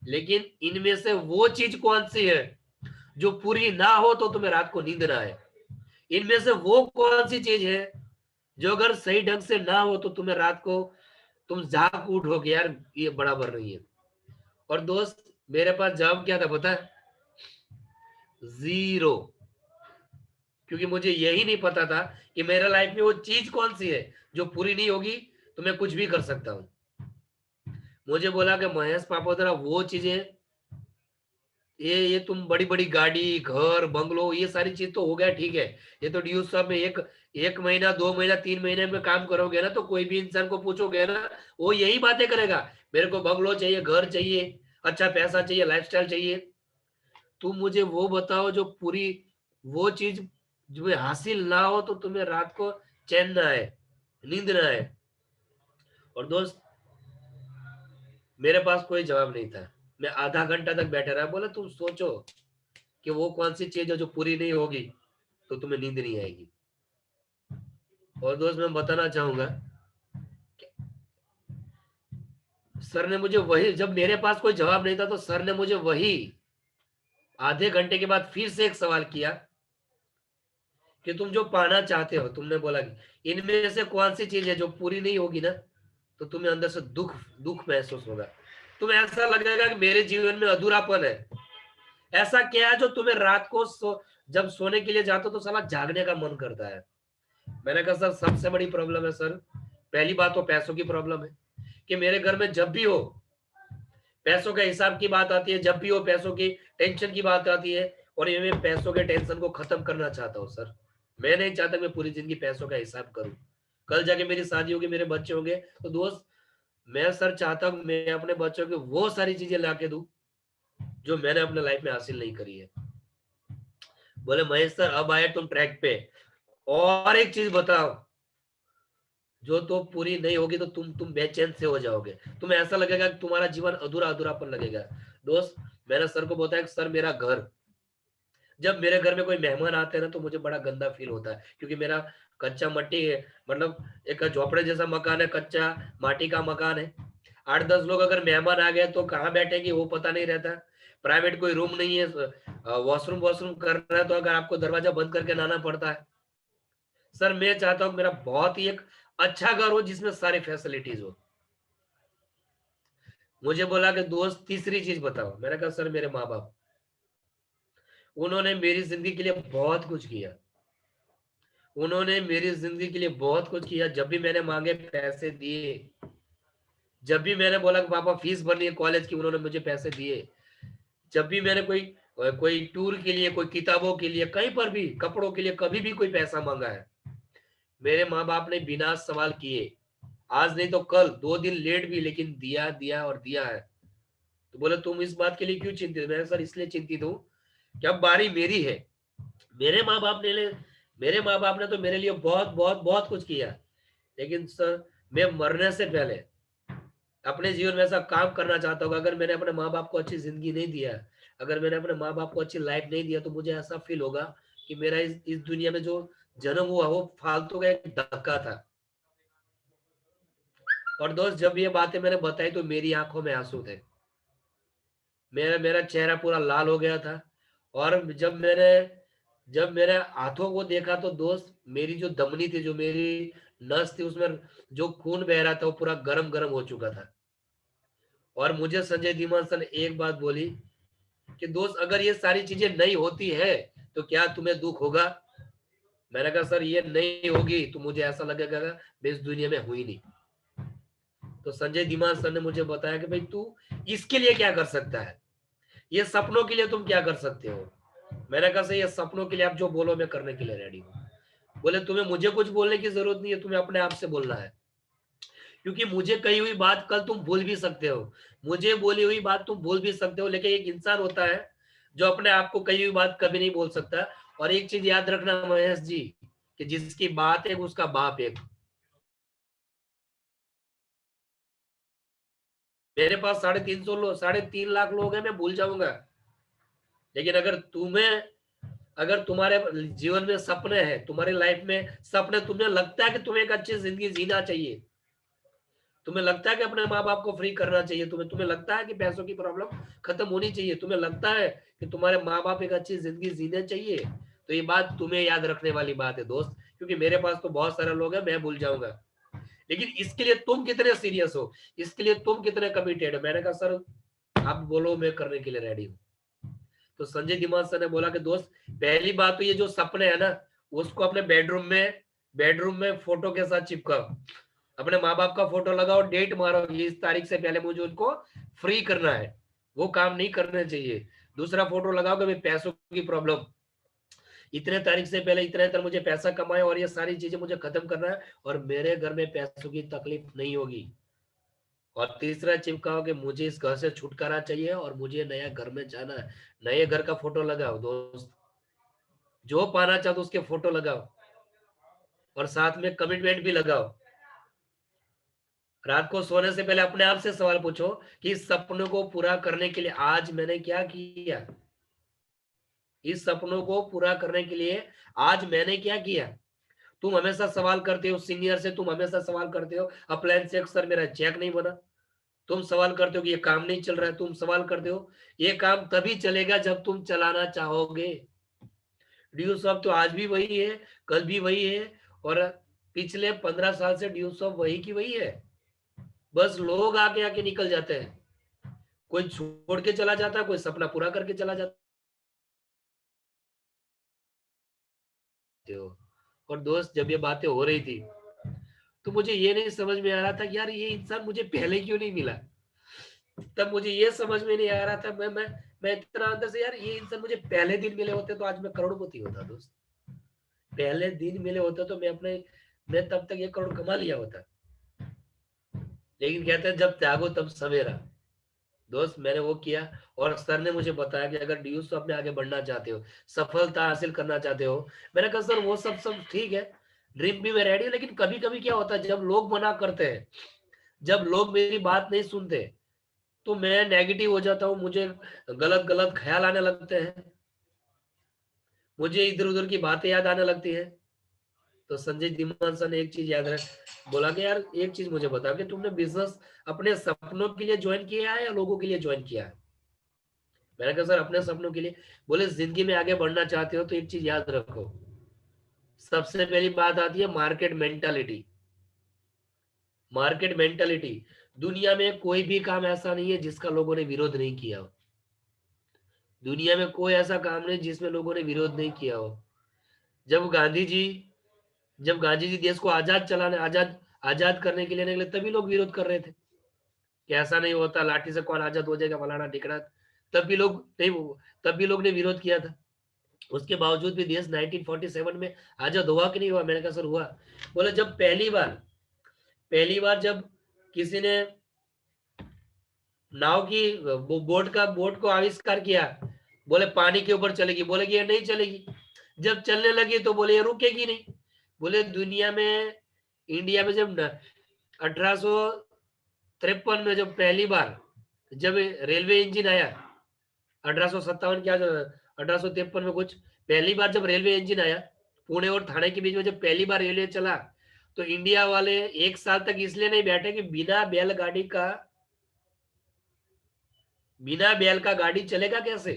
लेकिन इनमें से वो चीज कौन सी है जो पूरी ना हो तो तुम्हें रात को नींद ना आए। इनमें से वो कौन सी चीज है जो अगर सही ढंग से ना हो तो तुम्हें रात को तुम जाग उठोगे यार ये बराबर नहीं है। और दोस्त मेरे पास जवाब क्या था पता है, जीरो। क्योंकि मुझे यही नहीं पता था कि मेरे लाइफ में वो चीज कौन सी है जो पूरी नहीं होगी तो मैं कुछ भी कर सकता हूं। मुझे बोला कि महेश पापोदरा वो चीजें ये तुम बड़ी बड़ी गाड़ी, घर, बंगलो, ये सारी चीज तो हो गया, ठीक है। ये तो ड्यूज साहब में एक महीना, 2 महीना, 3 महीने में काम करोगे ना, तो कोई भी इंसान को पूछोगे ना, वो यही बातें करेगा, मेरे को बंगलो चाहिए, घर चाहिए, अच्छा पैसा चाहिए, लाइफस्टाइल चाहिए। तुम मुझे वो बताओ जो पूरी वो चीज जो हासिल ना हो तो तुम्हें रात को चैन ना आए, नींद ना आए। और दोस्त, मेरे पास कोई जवाब नहीं था। मैं आधा घंटा तक बैठा रहा, बोला तुम सोचो कि वो कौन सी चीज है जो पूरी नहीं होगी तो तुम्हें नींद नहीं आएगी। और दोस्त, मैं बताना चाहूंगा, सर ने मुझे वही, जब मेरे पास कोई जवाब नहीं था तो सर ने मुझे वही आधे घंटे के बाद फिर से एक सवाल किया कि तुम जो पाना चाहते हो, तुमने बोला कि इनमें से कौन सी चीज है जो पूरी नहीं होगी ना तो तुम्हें अंदर से दुख दुख महसूस होगा, तुम्हें ऐसा लगेगा कि मेरे जीवन में अधूरापन है। ऐसा क्या है जो तुम्हें रात को जब सोने के लिए जाते हो तो साला जागने का मन करता है। मैंने कहा सर, सबसे बड़ी प्रॉब्लम है सर, पहली बात तो पैसों की प्रॉब्लम है कि मेरे घर में जब भी हो पैसों के हिसाब की बात आती है, जब भी हो पैसों की टेंशन की बात आती है, और ये मैं पैसों के टेंशन को खत्म करना चाहता हूँ सर। मैं नहीं चाहता मैं पूरी जिंदगी पैसों का हिसाब करूं। कल जाके मेरी शादी होगी, मेरे बच्चे होंगे, तो दोस्त मैं सर चाहता हूँ मैं अपने बच्चों को वो सारी चीजें ला के दूं जो मैंने अपने लाइफ में हासिल नहीं करी है। बोले महेश सर, अब आए तुम ट्रैक पे, और एक चीज बताओ जो तो पूरी नहीं होगी तो तुम बेचैन से हो जाओगे, तुम्हें ऐसा लगेगा कि तुम्हारा जीवन अधूरा अधूरापन लगेगा। दोस्त, मैंने सर को बताया कि सर मेरा घर, जब मेरे घर में कोई मेहमान आते हैं ना तो मुझे बड़ा गंदा फील होता है, क्योंकि मेरा कच्चा मट्टी है, मतलब एक झोपड़े जैसा मकान है, कच्चा माटी का मकान है। 8-10 लोग अगर मेहमान आ गए तो कहाँ बैठेंगे वो पता नहीं रहता। प्राइवेट कोई रूम नहीं है, वॉशरूम वॉशरूम करना है तो अगर आपको दरवाजा बंद करके लाना पड़ता है। सर मैं चाहता हूँ मेरा बहुत ही एक अच्छा घर हो जिसमें सारी फैसिलिटीज हो। मुझे बोला कि दोस्त तीसरी चीज बताओ। मैंने कहा सर मेरे माँ बाप, उन्होंने मेरी जिंदगी के लिए बहुत कुछ किया, उन्होंने मेरी जिंदगी के लिए बहुत कुछ किया। जब भी मैंने मांगे पैसे दिए, जब भी मैंने बोला कि पापा फीस भरनी है कॉलेज की, उन्होंने मुझे पैसे दिए। जब भी मैंने कोई कोई टूर के लिए, कोई किताबों के लिए, कहीं पर भी, कपड़ों के लिए कभी भी कोई पैसा मांगा है, मेरे माँ बाप ने बिना सवाल किए, आज नहीं तो कल, 2 दिन लेट भी, लेकिन दिया दिया और दिया है। तो बोले तुम इस बात के लिए क्यों चिंतित? मैं सर इसलिए चिंतित हूँ कि अब बारी मेरी है। मेरे माँ बाप ने मेरे माँ बाप ने तो मेरे लिए बहुत बहुत बहुत कुछ किया, लेकिन सर मैं मरने से पहले अपने जीवन में ऐसा काम करना चाहता हूँ, अगर मैंने अपने माँ बाप को अच्छी जिंदगी नहीं दिया, अगर मैंने अपने माँ बाप को अच्छी लाइफ नहीं दिया, तो मुझे ऐसा फील होगा कि मेरा इस दुनिया में जो जन्म हुआ वो फालतू का एक धक्का था। और दोस्त, जब ये बातें मैंने बताई तो मेरी आंखों में आंसू थे, मेरा मेरा चेहरा पूरा लाल हो गया था। और जब मेरे हाथों को देखा तो दोस्त, मेरी जो धमनी थी, जो मेरी नस थी, उसमें जो खून बह रहा था वो पूरा गरम गरम हो चुका था। और मुझे संजय धीमान सर ने एक बात बोली कि दोस्त अगर ये सारी चीजें नहीं होती है तो क्या तुम्हें दुख होगा? मैंने कहा सर ये नहीं होगी तो मुझे ऐसा लगेगा मैं इस दुनिया में हुई नहीं। तो संजय धीमान सर ने मुझे बताया कि भाई तू इसके लिए क्या कर सकता है, ये सपनों के लिए तुम क्या कर सकते हो। मैंने कहा सर ये सपनों के लिए आप जो बोलो मैं करने के लिए रेडी हूँ। बोले तुम्हें मुझे कुछ बोलने की जरूरत नहीं है, तुम्हें अपने आप से बोलना है, क्योंकि मुझे कही हुई बात कल तुम भूल भी सकते हो, मुझे बोली हुई बात तुम भूल भी सकते हो, लेकिन एक इंसान होता है जो अपने आप को कही हुई बात कभी नहीं बोल सकता। और एक चीज याद रखना महेश जी, कि जिसकी बात एक उसका बाप एक। मेरे पास 3.5 लाख लोग हैं, मैं भूल जाऊंगा, लेकिन अगर तुम्हारे जीवन में सपने हैं, तुम्हारी लाइफ में सपने, तुम्हें लगता है कि तुम्हें एक अच्छी जिंदगी जीना चाहिए, तुम्हें लगता है कि अपने माँ बाप को फ्री करना चाहिए, तुम्हें लगता है कि पैसों की प्रॉब्लम खत्म होनी चाहिए, तुम्हें लगता है कि तुम्हारे माँ बाप एक अच्छी जिंदगी जीने चाहिए, तो ये बात तुम्हें याद रखने वाली बात है दोस्त, क्योंकि मेरे पास तो बहुत सारे लोग हैं, मैं भूल जाऊंगा। लेकिन इसके लिए तुम कितने सीरियस हो, इसके लिए तुम कितने कमिटेड हो? मैंने कहा सर आप बोलो, मैं करने के लिए रेडी हूँ। तो संजय धीमान सर ने बोला कि दोस्त पहली बात तो ये जो सपने है ना, उसको अपने बेडरूम में फोटो के साथ चिपकाओ, अपने माँ बाप का फोटो लगाओ, डेट मारो, ये इस तारीख से पहले मुझे उनको फ्री करना है, वो काम नहीं करने चाहिए। दूसरा फोटो लगाओगे भाई पैसों की प्रॉब्लम, इतने तारीख से पहले इतने तक मुझे पैसा कमाए और ये सारी चीजें मुझे खत्म करना है और मेरे घर में पैसों की तकलीफ नहीं होगी। और तीसरा चिपकाओ कि मुझे इस घर से छुटकारा चाहिए और मुझे नया घर में जाना है। नए घर का फोटो लगाओ दोस्त, जो पाना चाहते उसके फोटो लगाओ और साथ में कमिटमेंट भी लगाओ। रात को सोने से पहले अपने आप से सवाल पूछो कि इस सपनों को पूरा करने के लिए आज मैंने क्या किया, इस सपनों को पूरा करने के लिए आज मैंने क्या किया। तुम हमेशा सवाल करते हो सीनियर से, तुम हमेशा सवाल करते हो अपलाइन से, सर मेरा चेक नहीं बना। तुम सवाल करते हो कि ये काम नहीं चल रहा है, तुम सवाल करते हो ये काम तभी चलेगा जब तुम चलाना चाहोगे। ड्यू शॉप तो आज भी वही है, कल भी वही है और पिछले 15 साल से ड्यू शॉप वही की वही है। बस लोग आके आके निकल जाते हैं, कोई छोड़ के चला जाता है, कोई सपना पूरा करके चला जाता है। और दोस्त जब ये बातें हो रही थी तो मुझे ये नहीं समझ में आ रहा था कि यार ये इंसान मुझे पहले क्यों नहीं मिला। तब मुझे ये समझ में नहीं आ रहा था, मैं इतना अंदर से यार ये इंसान मुझे पहले दिन मिले होते तो आज मैं करोड़पति होता दोस्त। पहले दिन मिले होते तो मैं तब तक ये करोड़ कमा लिया होता। लेकिन कहते हैं जब त्यागो तब सवेरा। दोस्त मैंने वो किया और सर ने मुझे बताया कि अगर ड्यूज तो अपने आगे बढ़ना चाहते हो, सफलता हासिल करना चाहते हो। मैंने कहा सर वो सब ठीक है, ड्रीम भी मैं रेडी हूँ, लेकिन कभी कभी क्या होता है जब लोग मना करते हैं, जब लोग मेरी बात नहीं सुनते तो मैं नेगेटिव हो जाता हूँ, मुझे गलत गलत ख्याल आने लगते हैं, मुझे इधर उधर की बातें याद आने लगती है। तो संजय धीमान सर ने एक चीज याद रख बोला कि यार एक चीज मुझे बता कि तुमने बिजनेस अपने सपनों के लिए ज्वाइन किया है या लोगों के लिए ज्वाइन किया है। मैंने कहा सर अपने सपनों के लिए। बोले जिंदगी में आगे बढ़ना चाहते हो तो एक चीज याद रखो, सबसे पहली बात आती है मार्केट मेंटालिटी। मार्केट मेंटालिटी, दुनिया में कोई भी काम ऐसा नहीं है जिसका लोगों ने विरोध नहीं किया हो। दुनिया में कोई ऐसा काम नहीं जिसमें लोगों ने विरोध नहीं किया हो। जब गांधी जी जब गांधी जी देश को आजाद आजाद करने के लिए निकले तभी लोग विरोध कर रहे थे कि ऐसा नहीं होता, लाठी से कौन आजाद हो जाएगा, फलाना ढिकना। तब भी लोग ने विरोध किया था। उसके बावजूद भी देश 1947 में आजाद हुआ कि नहीं हुआ। मैंने कहा सर हुआ। बोले जब पहली बार जब किसी ने नाव की बोट को आविष्कार किया, बोले पानी के ऊपर चलेगी, बोले कि ये नहीं चलेगी। जब चलने लगी तो बोले ये रुकेगी नहीं। बोले दुनिया में इंडिया में जब 1853 में जब पहली बार जब रेलवे इंजन आया, 1857 क्या 1853 में कुछ, पहली बार जब रेलवे इंजन आया पुणे और थाने के बीच में जब पहली बार रेलवे चला तो इंडिया वाले एक साल तक इसलिए नहीं बैठे कि बिना बैल का गाड़ी चलेगा कैसे।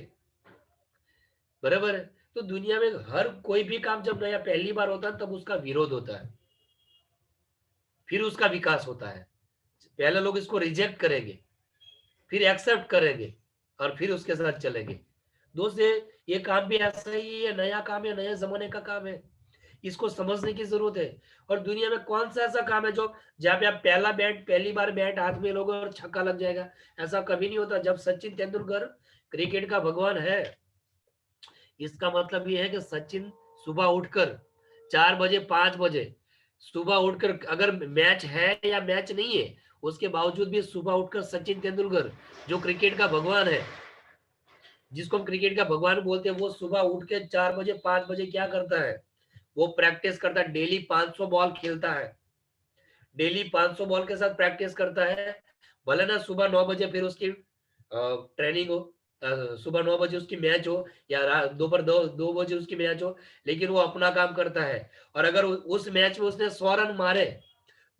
बराबर है। तो दुनिया में हर कोई भी काम जब नया पहली बार होता है तब उसका विरोध होता है, फिर उसका विकास होता है। पहले लोग इसको रिजेक्ट करेंगे, फिर एक्सेप्ट करेंगे और फिर उसके साथ चलेंगे। दोस्त ये काम भी ऐसा ही है, नया काम है, नए जमाने का काम है, इसको समझने की जरूरत है। और दुनिया में कौन सा ऐसा काम है जो जहाँ पे आप पहली बार बैट हाथ में लोगे और छक्का लग जाएगा। ऐसा कभी नहीं होता। जब सचिन तेंदुलकर क्रिकेट का भगवान है, इसका मतलब ये है कि सचिन सुबह उठकर 4 बजे 5 बजे सुबह उठकर, अगर मैच है या मैच नहीं है उसके बावजूद भी सुबह उठकर सचिन तेंदुलकर जो क्रिकेट का भगवान है, जिसको हम क्रिकेट का भगवान बोलते हैं, वो सुबह उठ के 4 बजे 5 बजे क्या करता है, वो प्रैक्टिस करता है। डेली 500 बॉल खेलता है, डेली 500 बॉल के साथ प्रैक्टिस करता है। भले ना सुबह 9 बजे फिर उसकी ट्रेनिंग हो, सुबह 9 बजे उसकी मैच हो या दोपहर 2 बजे उसकी मैच हो, लेकिन वो अपना काम करता है। और अगर उस मैच में उसने 100 रन मारे,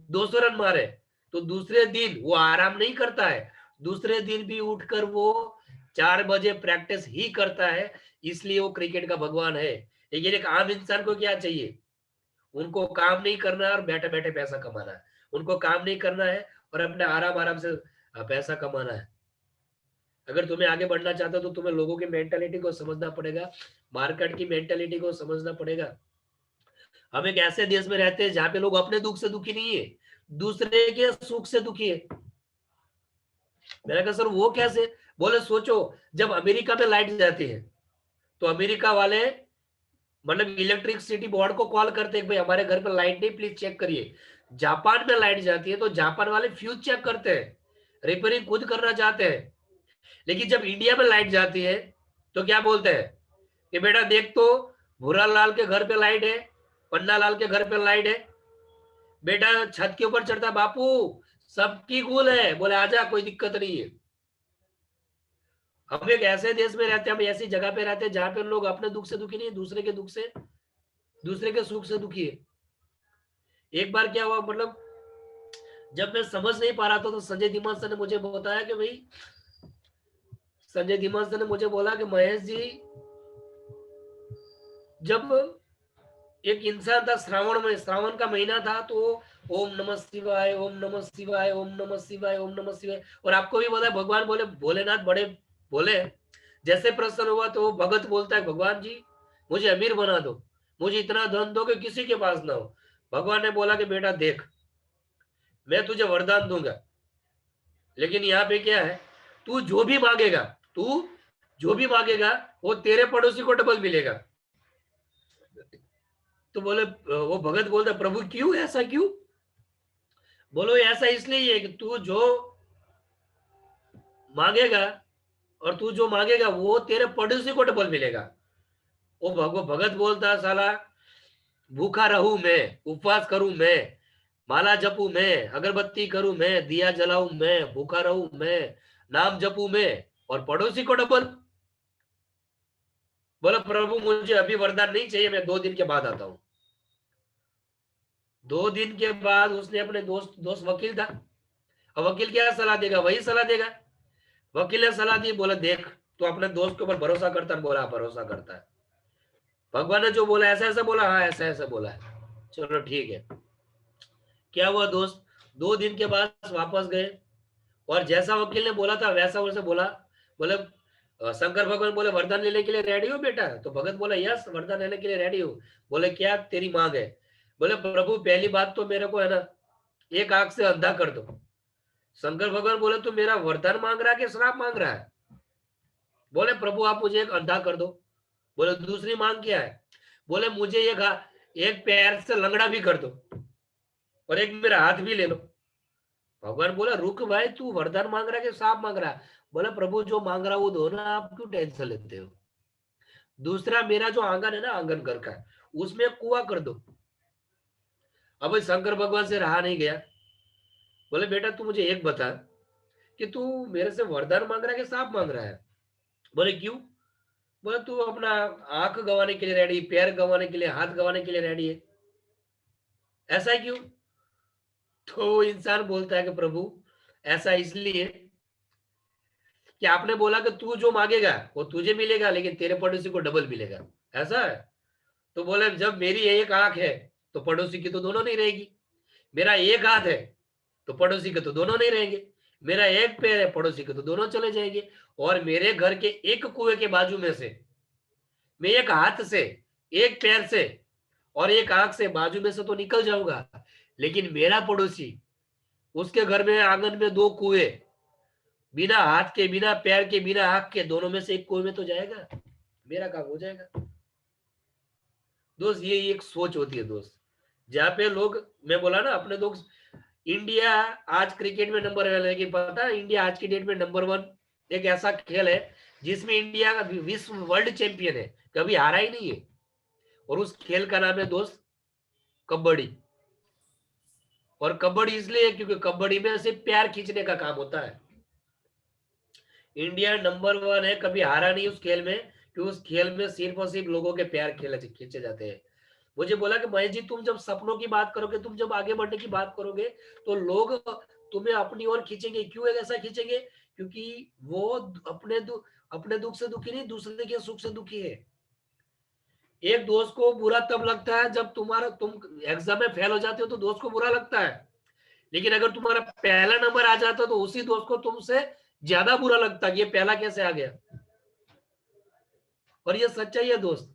200 रन मारे, तो दूसरे दिन वो आराम नहीं करता है, दूसरे दिन भी उठकर वो 4 बजे प्रैक्टिस ही करता है। इसलिए वो क्रिकेट का भगवान है। लेकिन एक आम इंसान को क्या चाहिए, उनको काम नहीं करना है और बैठे बैठे पैसा कमाना है। उनको काम नहीं करना है और अपने आराम आराम से पैसा कमाना है। अगर तुम्हें आगे बढ़ना चाहते हो तो तुम्हें लोगों की मेंटालिटी को समझना पड़ेगा, मार्केट की मेंटालिटी को समझना पड़ेगा। हम एक ऐसे देश में रहते हैं जहां पे लोग अपने दुख से दुखी नहीं है, दूसरे के सुख से दुखी है। मैंने कहा सर वो कैसे? बोले सोचो, जब अमेरिका में लाइट जाती है तो अमेरिका वाले मतलब इलेक्ट्रिसिटी बोर्ड को कॉल करते हैं भाई हमारे घर पर लाइट नहीं, प्लीज चेक करिए। जापान में लाइट जाती है तो जापान वाले फ्यूज चेक करते हैं, रिपेयरिंग खुद करना चाहते हैं। लेकिन जब इंडिया में लाइट जाती है तो क्या बोलते हैं कि बेटा देख तो भूरा लाल के घर पे लाइट है, पन्ना लाल के घर पे लाइट है, बेटा छत के ऊपर चढ़ता बापू सबकी कूल है, बोले आजा कोई दिक्कत नहीं है। हम एक ऐसे देश में रहते हैं, हम ऐसी जगह पे रहते हैं जहां पे लोग अपने दुख से दुखी नहीं, दूसरे के दुख से, दूसरे के सुख से दुखी है। एक बार क्या हुआ, मतलब जब मैं समझ नहीं पा रहा था तो संजय धीमान सर ने मुझे बताया कि भाई, संजय धीमान सर ने मुझे बोला कि महेश जी, जब एक इंसान था श्रावण में, श्रावण का महीना था, तो ओम नमः शिवाय, ओम नमः शिवाय, ओम नमः शिवाय, ओम नमः शिवाय। और आपको भी पता है भगवान बोले, भोलेनाथ बड़े बोले, जैसे प्रसन्न हुआ तो वो भगत बोलता है भगवान जी मुझे अमीर बना दो, मुझे इतना धन दो कि किसी के पास ना हो। भगवान ने बोला कि बेटा देख मैं तुझे वरदान दूंगा, लेकिन यहाँ पे क्या है, तू जो भी मांगेगा, तू जो भी मांगेगा वो तेरे पड़ोसी को डबल मिलेगा। तो बोले, वो भगत बोलता प्रभु क्यों, ऐसा क्यों? बोलो ऐसा इसलिए है कि तू जो मांगेगा और तू जो मांगेगा वो तेरे पड़ोसी को डबल मिलेगा। वो भगत बोलता साला भूखा रहूं मैं, उपवास करूं मैं, माला जपू मैं, अगरबत्ती करूं मैं, दिया जलाऊं मैं, भूखा रहूं मैं, नाम जपू मैं, और पड़ोसी को डबल। बोला प्रभु मुझे अभी वरदान नहीं चाहिए, मैं 2 दिन के बाद आता हूं। 2 दिन के बाद उसने अपने दोस्त वकील था, अब वकील क्या सलाह देगा, वही सलाह देगा। वकील ने सलाह दी, बोला देख तू अपने दोस्त के ऊपर भरोसा करता है, बोला भरोसा करता है, भगवान ने जो बोला ऐसा ऐसा बोला, हाँ ऐसा ऐसा बोला है, चलो ठीक है। क्या हुआ दोस्त, 2 दिन के बाद वापस गए और जैसा वकील ने बोला था वैसा उसे बोला। बोले शंकर भगवान बोले वरदान लेने के लिए रेडी हो बेटा? तो भगत बोला यस वरदान लेने के लिए रेडी हो। बोले क्या तेरी मांग है? बोले प्रभु पहली बात तो मेरे को है ना एक आंख से अंधा कर दो। शंकर भगवान बोले तू मेरा वरदान मांग रहा है कि श्राप मांग रहा है? बोले प्रभु आप मुझे एक अंधा कर दो। बोले दूसरी मांग क्या है? बोले मुझे एक पैर से लंगड़ा भी कर दो और एक मेरा हाथ भी ले लो। भगवान बोला रुक भाई, तू वरदान मांग रहा है कि श्राप मांग रहा है? बोला प्रभु जो मांग रहा है वो दो ना, आप क्यों टेंशन लेते हो? दूसरा मेरा जो आंगन है ना, आंगन घर का, उसमें कुआं कर दो। अब शंकर भगवान से रहा नहीं गया, बोले बेटा तू मुझे एक बता कि तू मेरे से वरदान मांग रहा है कि श्राप मांग रहा है? बोले क्यों? बोले तू अपना आंख गंवाने के लिए रेडी, पैर गंवाने के लिए, हाथ गंवाने के लिए रेडी है, ऐसा क्यों? तो इंसान बोलता है कि प्रभु ऐसा इसलिए कि आपने बोला कि तू जो मांगेगा वो तुझे मिलेगा, लेकिन तेरे पड़ोसी को डबल मिलेगा, ऐसा है। तो बोले जब मेरी एक आंख है तो पड़ोसी की तो दोनों नहीं रहेगी, मेरा एक हाथ है तो पड़ोसी के तो दोनों नहीं रहेंगे, मेरा एक पैर है पड़ोसी के तो दोनों चले जाएंगे, और मेरे घर के एक कुएं के बाजू में से मैं एक हाथ से, एक पैर से और एक आंख से बाजू में से तो निकल जाऊंगा, लेकिन मेरा पड़ोसी, उसके घर में आंगन में 2 कुएं, बिना हाथ के, बिना पैर के, बिना आंख के, दोनों में से एक कुएं में तो जाएगा, मेरा काम हो जाएगा। दोस्त ये एक सोच होती है दोस्त, जहाँ पे लोग, मैं बोला ना अपने दोस्त, इंडिया आज क्रिकेट में नंबर 1 है, लेकिन पता है इंडिया आज की डेट में नंबर 1 एक ऐसा खेल है जिसमें इंडिया का विश्व वर्ल्ड चैंपियन है, कभी हारा ही नहीं है, और उस खेल का नाम है दोस्त कबड्डी। और कबड्डी इसलिए क्योंकि कबड्डी में सिर्फ प्यार खींचने का काम होता है। इंडिया नंबर 1 है, कभी हारा नहीं उस खेल में, कि उस खेल में सिर्फ और सिर्फ लोगों के प्यार खींचे जाते हैं। मुझे बोला कि महेश जी तुम जब सपनों की बात करोगे, तुम जब आगे बढ़ने की बात करोगे तो लोग तुम्हें अपनी ओर खींचेंगे। क्यों ऐसा खींचेंगे? क्योंकि वो अपने दुख से दुखी नहीं, दूसरे के सुख से दुखी है। एक दोस्त को बुरा तब लगता है जब तुम एग्जाम में फेल हो जाते हो तो दोस्त को बुरा लगता है, लेकिन अगर तुम्हारा पहला नंबर आ जाता तो उसी दोस्त को तुमसे ज्यादा बुरा लगता है, ये पहला कैसे आ गया। और ये सच्चाई है दोस्त,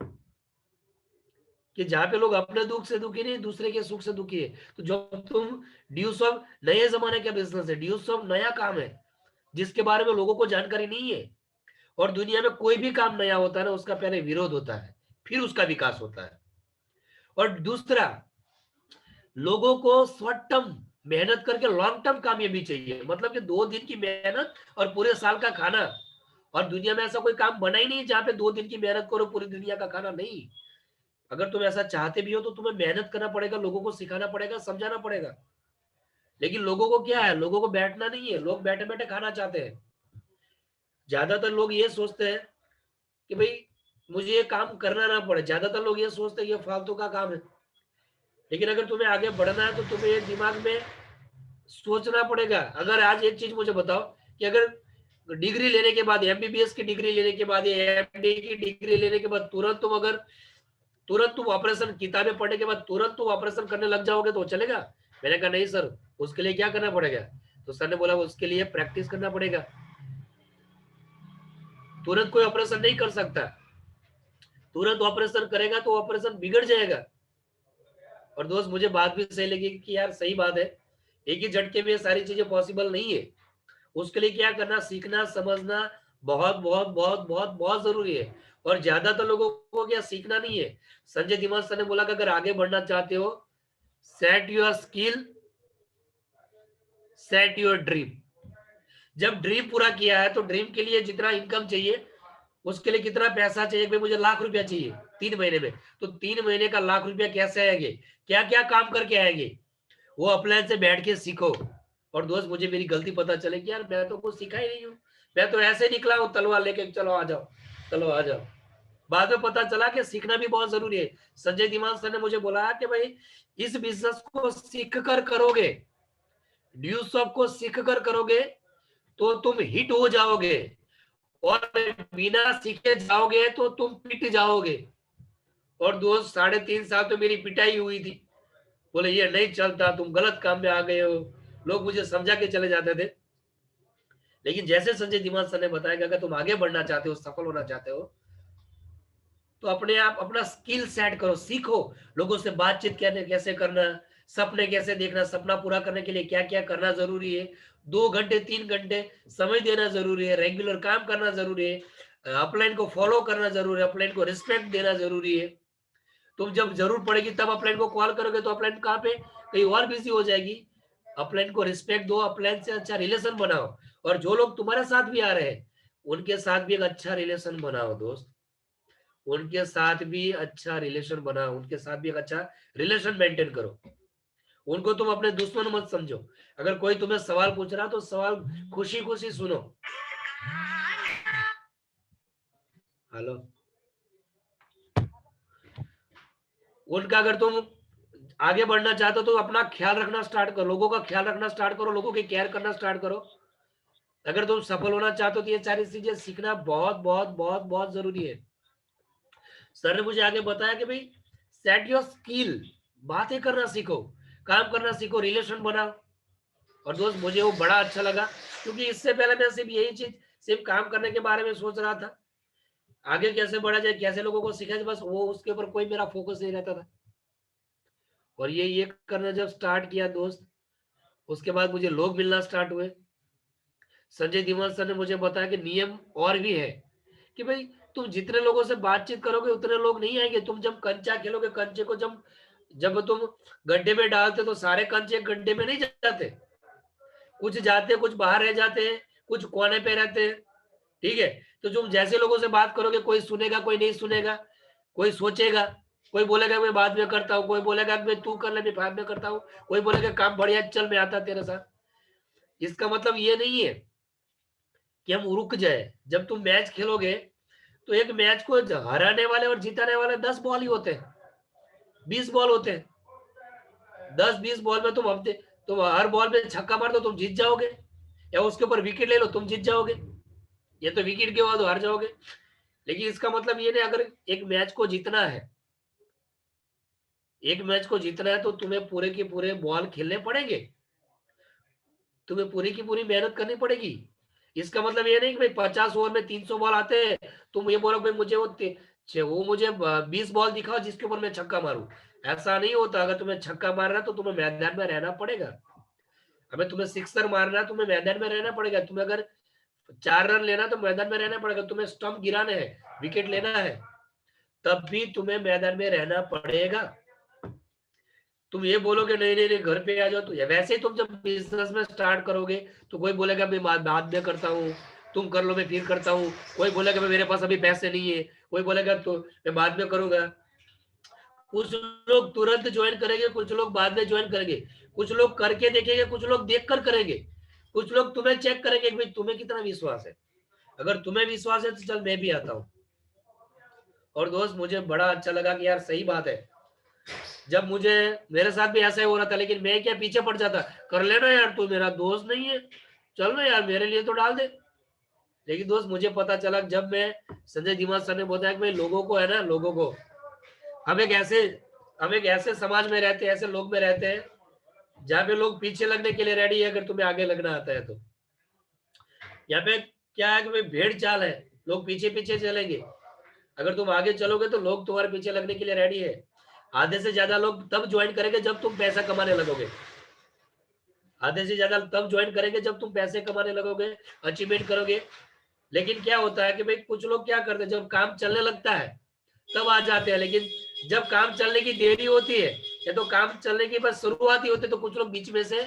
कि जहां पे लोग अपने दुख से दुखी नहीं, दूसरे के सुख से दुखी है। तो जब तुम ड्यूस ऑफ, नए जमाने का बिजनेस है, ड्यूस ऑफ नया काम है, जिसके बारे में लोगों को जानकारी नहीं है। और दुनिया में कोई भी काम नया होता है ना, उसका पहले विरोध होता है, फिर उसका विकास होता है। और दूसरा, लोगों को शॉर्ट टर्म मेहनत करके लॉन्ग टर्म कामयाबी चाहिए। मतलब कि 2 दिन की मेहनत और पूरे साल का खाना। और दुनिया में ऐसा कोई काम बना ही नहीं जहां पे 2 दिन की मेहनत करो पूरी दुनिया का खाना, नहीं। अगर तुम ऐसा चाहते भी हो तो तुम्हें मेहनत करना पड़ेगा, लोगों को सिखाना पड़ेगा, समझाना पड़ेगा। लेकिन लोगों को क्या है, लोगों को बैठना नहीं है, लोग बैठे बैठे खाना चाहते हैं। ज्यादातर लोग ये सोचते हैं कि भाई मुझे ये काम करना ना पड़े। ज्यादातर लोग ये सोचते हैं ये फालतू का काम है। लेकिन अगर तुम्हें आगे बढ़ना है तो तुम्हें ये दिमाग में सोचना पड़ेगा। अगर आज एक चीज मुझे बताओ कि अगर डिग्री लेने के बाद, एमबीबीएस की डिग्री लेने के बाद या एमडी की डिग्री लेने के बाद तुरंत तुम ऑपरेशन, किताबें पढ़ने के बाद तुरंत तुम ऑपरेशन करने लग जाओगे तो चलेगा? मैंने कहा नहीं सर, उसके लिए क्या करना पड़ेगा? तो सर ने बोला उसके लिए प्रैक्टिस करना पड़ेगा। तुरंत कोई ऑपरेशन नहीं कर सकता। तुरंत ऑपरेशन करेगा तो ऑपरेशन बिगड़ जाएगा। और दोस्त, मुझे बात भी सही लगी कि यार सही बात है, एक ही झटके में सारी चीजें पॉसिबल नहीं है। उसके लिए क्या करना, सीखना, समझना बहुत बहुत बहुत बहुत बहुत जरूरी है। और ज्यादातर लोगों को क्या सीखना नहीं है। संजय धीमान सर ने बोला कि अगर आगे बढ़ना चाहते हो, set your skill, set your dream. जब ड्रीम पूरा किया है तो ड्रीम के लिए जितना इनकम चाहिए, उसके लिए कितना पैसा चाहिए, भाई मुझे लाख रुपया चाहिए 3 महीने में, तो 3 महीने का लाख रुपया कैसे आएंगे, क्या क्या काम करके आएंगे, वो अपने से बैठ के सीखो। और दोस्त, मुझे मेरी गलती पता चले कि यार मैं तो कुछ सीखा ही नहीं हूँ, मैं तो ऐसे निकला हूँ तलवार लेके, चलो आ जाओ, चलो आ जाओ। बाद में पता चला कि सीखना भी बहुत जरूरी है। संजय धीमान सर ने मुझे बोला कि भाई इस बिजनेस को सीख कर करोगे, ड्यूज शॉप को सीख कर करोगे तो तुम हिट हो जाओगे, और बिना सीखे जाओगे तो तुम पिट जाओगे। और दोस्त, 3.5 साल तो मेरी पिटाई हुई थी। बोले ये नहीं चलता, तुम गलत काम में आ गए हो। लोग मुझे समझा के चले जाते थे। लेकिन जैसे संजय धीमान सर ने बताया कि अगर तुम आगे बढ़ना चाहते हो, सफल होना चाहते हो, तो अपने आप अपना स्किल सेट करो, सीखो लोगों से बातचीत कैसे करना, सपने कैसे देखना, सपना पूरा करने के लिए क्या क्या करना जरूरी है, 2 घंटे 3 घंटे समय देना जरूरी है, रेगुलर काम करना जरूरी है, अपलाइन को फॉलो करना जरूरी है, अपलाइन को रिस्पेक्ट देना जरूरी है। तुम जब जरूर पड़ेगी तब अपलाइन को कॉल करोगे तो अपलाइन कहाँ पे, कहीं और बिजी हो जाएगी। अपलाइन को रिस्पेक्ट दो, अपलाइन से अच्छा रिलेशन बनाओ। और जो लोग तुम्हारे साथ भी आ रहे हैं उनके साथ भी एक अच्छा रिलेशन बनाओ दोस्त, उनके साथ भी अच्छा रिलेशन बनाओ, उनके साथ भी एक अच्छा रिलेशन मेंटेन करो। उनको तुम अपने दुश्मन मत समझो। अगर कोई तुम्हें सवाल पूछ रहा तो सवाल खुशी खुशी सुनो। हेलो, उनका अगर तुम आगे बढ़ना चाहते हो तो अपना ख्याल रखना स्टार्ट करो, लोगों का ख्याल रखना स्टार्ट करो, लोगों की केयर करना स्टार्ट करो। अगर तुम सफल होना चाहते हो तो ये सारी चीजें सीखना बहुत बहुत बहुत बहुत जरूरी है। सर ने मुझे आगे बताया कि भाई सेट योर स्किल, बातें करना सीखो, काम करना सीखो, रिलेशन बनाओ। और दोस्त, मुझे वो बड़ा अच्छा लगा, क्योंकि इससे पहले मैं सिर्फ यही चीज, सिर्फ काम करने के बारे में सोच रहा था, आगे कैसे बढ़ा जाए, कैसे लोगों को सिखाया जाए, बस वो उसके ऊपर कोई मेरा फोकस नहीं रहता था। और ये करना जब स्टार्ट किया दोस्त, उसके बाद मुझे लोग मिलना स्टार्ट हुए। संजय धीमान सर ने मुझे बताया कि नियम और भी है कि भाई तुम जितने लोगों से बातचीत करोगे उतने लोग नहीं आएंगे। तुम जब कंचा खेलोगे, कंचे को जब जब तुम गड्ढे में डालते तो सारे कंचे गड्ढे में नहीं जाते, कुछ जाते, कुछ बाहर रह जाते हैं, कुछ कोने पे रहते हैं। ठीक है, तो तुम जैसे लोगों से बात करोगे, कोई सुनेगा, कोई नहीं सुनेगा, कोई सोचेगा, कोई बोलेगा मैं बाद में करता हूँ, कोई बोलेगा मैं तू कर ले मैं बाद में करता हूँ, कोई बोलेगा काम बढ़िया चल मैं आता तेरे साथ। इसका मतलब ये नहीं है कि हम रुक जाए। जब तुम मैच खेलोगे तो एक मैच को हराने वाले और जिताने वाले 10 बॉल ही होते हैं, 20 बॉल होते हैं। 10-20 बॉल में तुम हर बॉल में छक्का मार दो तुम जीत जाओगे, या उसके ऊपर विकेट ले लो तुम जीत जाओगे, या तो विकेट के बाद हार जाओगे। लेकिन इसका मतलब ये नहीं, अगर एक मैच को जीतना है, एक मैच को जीतना है तो तुम्हें पूरे के पूरे बॉल खेलने पड़ेंगे, तुम्हें पूरी की पूरी मेहनत करनी पड़ेगी। इसका मतलब ये नहीं कि भाई 50 ओवर में 300 बॉल आते हैं, तुम ये बोलो भाई मुझे वो मुझे 20 बॉल दिखाओ जिसके ऊपर मैं छक्का मारूं। ऐसा नहीं होता। अगर तुम्हें छक्का मारना है तो तुम्हें मैदान में रहना पड़ेगा। अगर तुम्हें सिक्सर मारना है तुम्हें मैदान में रहना पड़ेगा। तुम्हें अगर 4 रन लेना तो मैदान में रहना पड़ेगा, तुम्हें स्टंप गिराने हैं, विकेट लेना है, तब भी तुम्हें मैदान में रहना पड़ेगा। तुम ये बोलोगे नहीं नहीं नहीं घर पे आ जाओ, तो वैसे ही तुम जब बिजनेस में स्टार्ट करोगे तो कोई बोलेगा मैं बाद में करता हूँ, तुम कर लो मैं फिर करता हूँ, कोई बोलेगा मैं मेरे पास अभी पैसे नहीं है, कोई बोलेगा तो मैं बाद में करूंगा। कुछ लोग तुरंत ज्वाइन करेंगे, कुछ लोग बाद में ज्वाइन करेंगे, कुछ लोग करके देखेंगे, कुछ लोग देखकर करेंगे, कुछ लोग तुम्हें चेक करेंगे कि भाई तुम्हें कितना विश्वास है। अगर तुम्हें विश्वास है तो चल मैं भी आता हूँ। और दोस्त मुझे बड़ा अच्छा लगा कि यार सही बात है, जब मुझे मेरे साथ भी ऐसा ही हो रहा था, लेकिन मैं क्या पीछे पड़ जाता, कर लेना यार तू मेरा दोस्त नहीं है, चल ना यार मेरे लिए तो डाल दे। लेकिन दोस्त मुझे पता चला जब मैं संजय धीमान सर ने बताया कि भाई लोगों को है ना, लोगों को हम एक ऐसे समाज में रहते हैं, ऐसे लोग में रहते हैं जहाँ पे लोग पीछे लगने के लिए रेडी है, अगर तुम्हें आगे लगना आता है तो। यहाँ पे क्या है कि भाई भेड़ चाल है, लोग पीछे पीछे चलेंगे, अगर तुम आगे चलोगे तो लोग तुम्हारे पीछे लगने के लिए रेडी है। आधे से ज्यादा लोग तब ज्वाइन करेंगे जब तुम पैसा कमाने लगोगे, आधे से ज्यादा तब ज्वाइन करेंगे जब तुम पैसे कमाने लगोगे, अचीवमेंट करोगे। लेकिन क्या होता है कि भाई कुछ लोग क्या करते हैं, जब काम चलने लगता है तब आ जाते हैं, लेकिन जब काम चलने की देरी होती है या तो काम चलने की बस शुरुआत ही होती है तो कुछ लोग बीच में से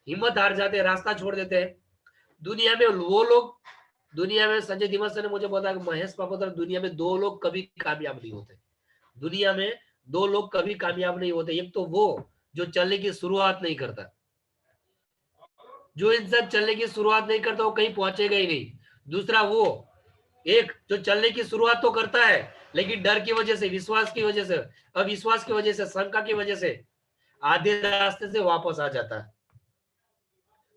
हिम्मत हार जाते हैं, रास्ता छोड़ देते हैं। दुनिया में वो लोग, दुनिया में संजय धीमान सर ने मुझे बताया कि महेश पापोदर, दुनिया में 2 लोग कभी कामयाब नहीं होते, दुनिया में 2 लोग कभी कामयाब नहीं होते। एक तो वो जो चलने की शुरुआत नहीं करता, जो इंसान चलने की शुरुआत नहीं करता वो कहीं पहुंचेगा ही नहीं। दूसरा वो एक जो चलने की शुरुआत तो करता है लेकिन डर की वजह से, विश्वास की वजह से, अविश्वास की वजह से, शंका की वजह से आधे रास्ते से वापस आ जाता है।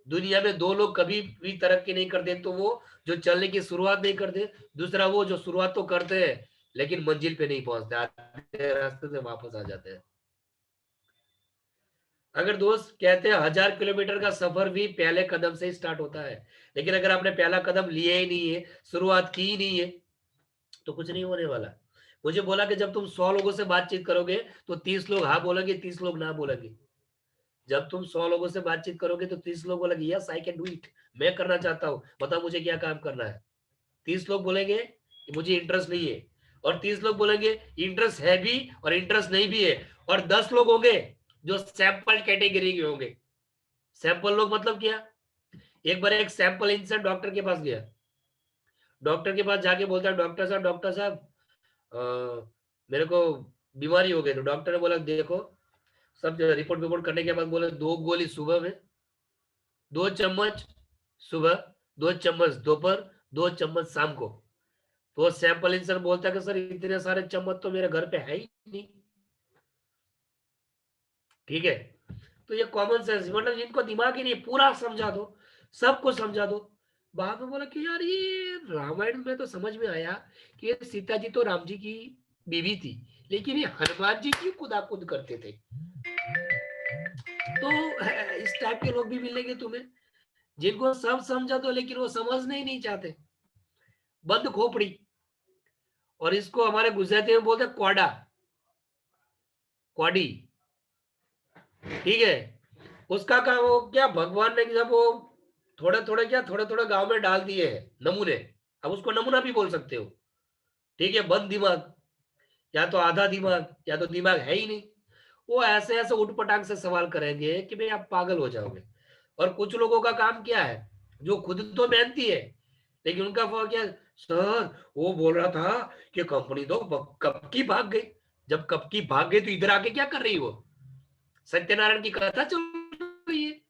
दुनिया में 2 लोग कभी भी तरक्की नहीं करते, तो वो जो चलने की शुरुआत नहीं करते, दूसरा वो जो शुरुआत तो करते हैं लेकिन मंजिल पे नहीं पहुंचते, आधे रास्ते से वापस आ जाते हैं। अगर दोस्त कहते हैं 1000 किलोमीटर का सफर भी पहले कदम से ही स्टार्ट होता है, लेकिन अगर आपने पहला कदम लिया ही नहीं है, शुरुआत की ही नहीं है, तो कुछ नहीं होने वाला। मुझे बोला कि जब तुम 100 लोगों से बातचीत करोगे तो 30 लोग हाँ बोलेंगे, 30 लोग ना बोलेंगे। जब तुम 100 लोगों से बातचीत करोगे तो 30 लोग बोलेंगे yes I can do it, मैं करना चाहता हूँ, बताओ मुझे क्या काम करना है। 30 लोग बोलेंगे कि मुझे इंटरेस्ट नहीं है, और 30 लोग बोलेंगे इंटरेस्ट है भी और इंटरेस्ट नहीं भी है, और 10 लोग होंगे जो सैंपल कैटेगरी के होंगे। सैंपल लोग मतलब क्या, एक बार एक सैंपल इंसान डॉक्टर के पास गया, डॉक्टर के पास जाके बोलता है डॉक्टर साहब मेरे को बीमारी हो गई। तो डॉक्टर ने बोला देखो, सब रिपोर्ट विपोर्ट करने के बाद बोले 2 गोली सुबह में, 2 चम्मच सुबह, 2 चम्मच दोपहर, 2 चम्मच शाम को। तो सैंपल इंसान बोलता है कि सर इतने सारे चम्मच तो मेरे घर पे है ही नहीं। ठीक है, तो ये कॉमन सेंस, मतलब जिनको दिमाग ही नहीं, पूरा समझा दो, सबको समझा दो। बाद में बोला कि यार ये रामायण में तो समझ में आया कि ये सीता जी तो राम जी की बीवी थी, लेकिन ये हनुमान जी की खुदाखुद करते थे। तो इस टाइप के लोग भी मिलेंगे तुम्हें, जिनको सब समझा दो लेकिन वो समझना ही नहीं चाहते, बंद खोपड़ी। और इसको हमारे गुजराती में बोलते हैं क्वाडा, क्वाडी। ठीक है, उसका काम वो क्या, भगवान ने जब वो थोड़े थोड़े गांव में डाल दिए हैं नमूने, अब उसको नमूना भी बोल सकते हो। ठीक है, बंद दिमाग, या तो आधा दिमाग या तो दिमाग है ही नहीं, वो ऐसे ऐसे उठपटांग से सवाल करेंगे कि भाई आप पागल हो जाओगे। और कुछ लोगों का काम क्या है, जो खुद तो मेहनती है लेकिन उनका वो क्या, सर वो बोल रहा था कि कंपनी तो कब की भाग गई। जब कब की भाग गई तो इधर आके क्या कर रही वो, सत्यनारायण की कथा चल रही है।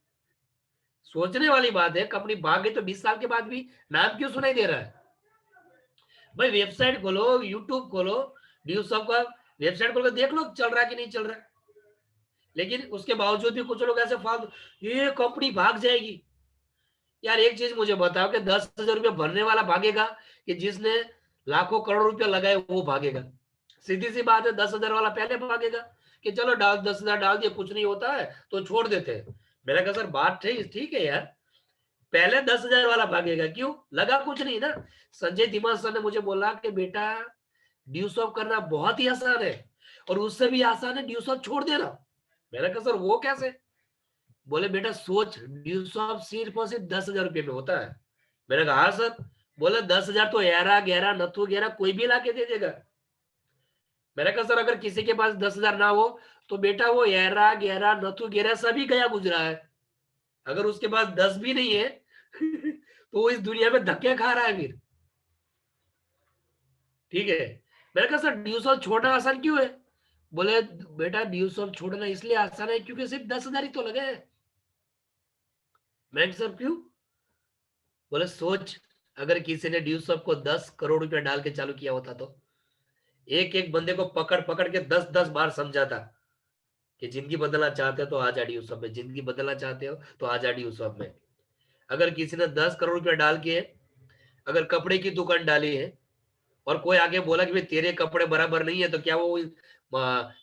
सोचने वाली बात है, कंपनी भाग गई तो 20 साल के बाद भी नाम क्यों सुनाई दे रहा है। भाई वेबसाइट खोलो, यूट्यूब खोलो, न्यूज सब का वेबसाइट खोल देख लो चल रहा है कि नहीं चल रहा है। लेकिन उसके बावजूद भी कुछ लोग ऐसे फालतू, ये कंपनी भाग जाएगी। यार एक चीज मुझे बताओ कि 10,000 रुपया भरने वाला भागेगा कि जिसने लाखों करोड़ रुपया लगाए वो भागेगा। सीधी सी बात है, 10,000 वाला पहले भागेगा कि चलो डाल 10,000 डाल दिए, कुछ नहीं होता है तो छोड़ देते हैं। मैंने कहा सर बात ठीक है यार, पहले 10,000 वाला भागेगा, क्यों, लगा कुछ नहीं ना। संजय धीमान सर ने मुझे बोला कि बेटा ड्यू सॉप करना बहुत ही आसान है, और उससे भी आसान है ड्यू सॉप छोड़ देना। मैंने कहा सर वो कैसे। बोले बेटा सोच, ड्यू सॉप सिर्फ और सिर्फ 10,000 रुपये में होता है, मैंने कहा हाँ सर। बोला 10,000 तो एरा गहरा नथु गहरा कोई भी ला के दे देगा। मैंने कहा सर अगर किसी के पास 10,000 ना हो तो बेटा वो एरा गहरा नथु गहरा सभी गया गुजरा है। अगर उसके पास 10 भी नहीं है तो वो इस दुनिया में धक्के खा रहा है फिर। ठीक है। मैंने कहा सर ड्यूस ऑफ छोड़ना आसान क्यों है? बोले बेटा ड्यूस ऑफ छोड़ना इसलिए आसान है क्योंकि सिर्फ 10,000 ही तो लगे हैं। मैंने सर क्यों? बोले सोच अगर किसी ने ड्यूस ऑफ को 10 करोड़ रुपया डाल के चालू किया होता तो एक एक बंदे को पकड़ पकड़ के 10-10 बार समझाता कि जिंदगी बदलना चाहते हो तो आ जा ड्यूस ऑफ में, जिंदगी बदलना चाहते हो तो आ जा ड्यूस ऑफ में। अगर किसी ने 10 करोड़ रुपया डाल के अगर कपड़े की दुकान डाली है और कोई आगे बोला कि भाई तेरे कपड़े बराबर नहीं है तो क्या वो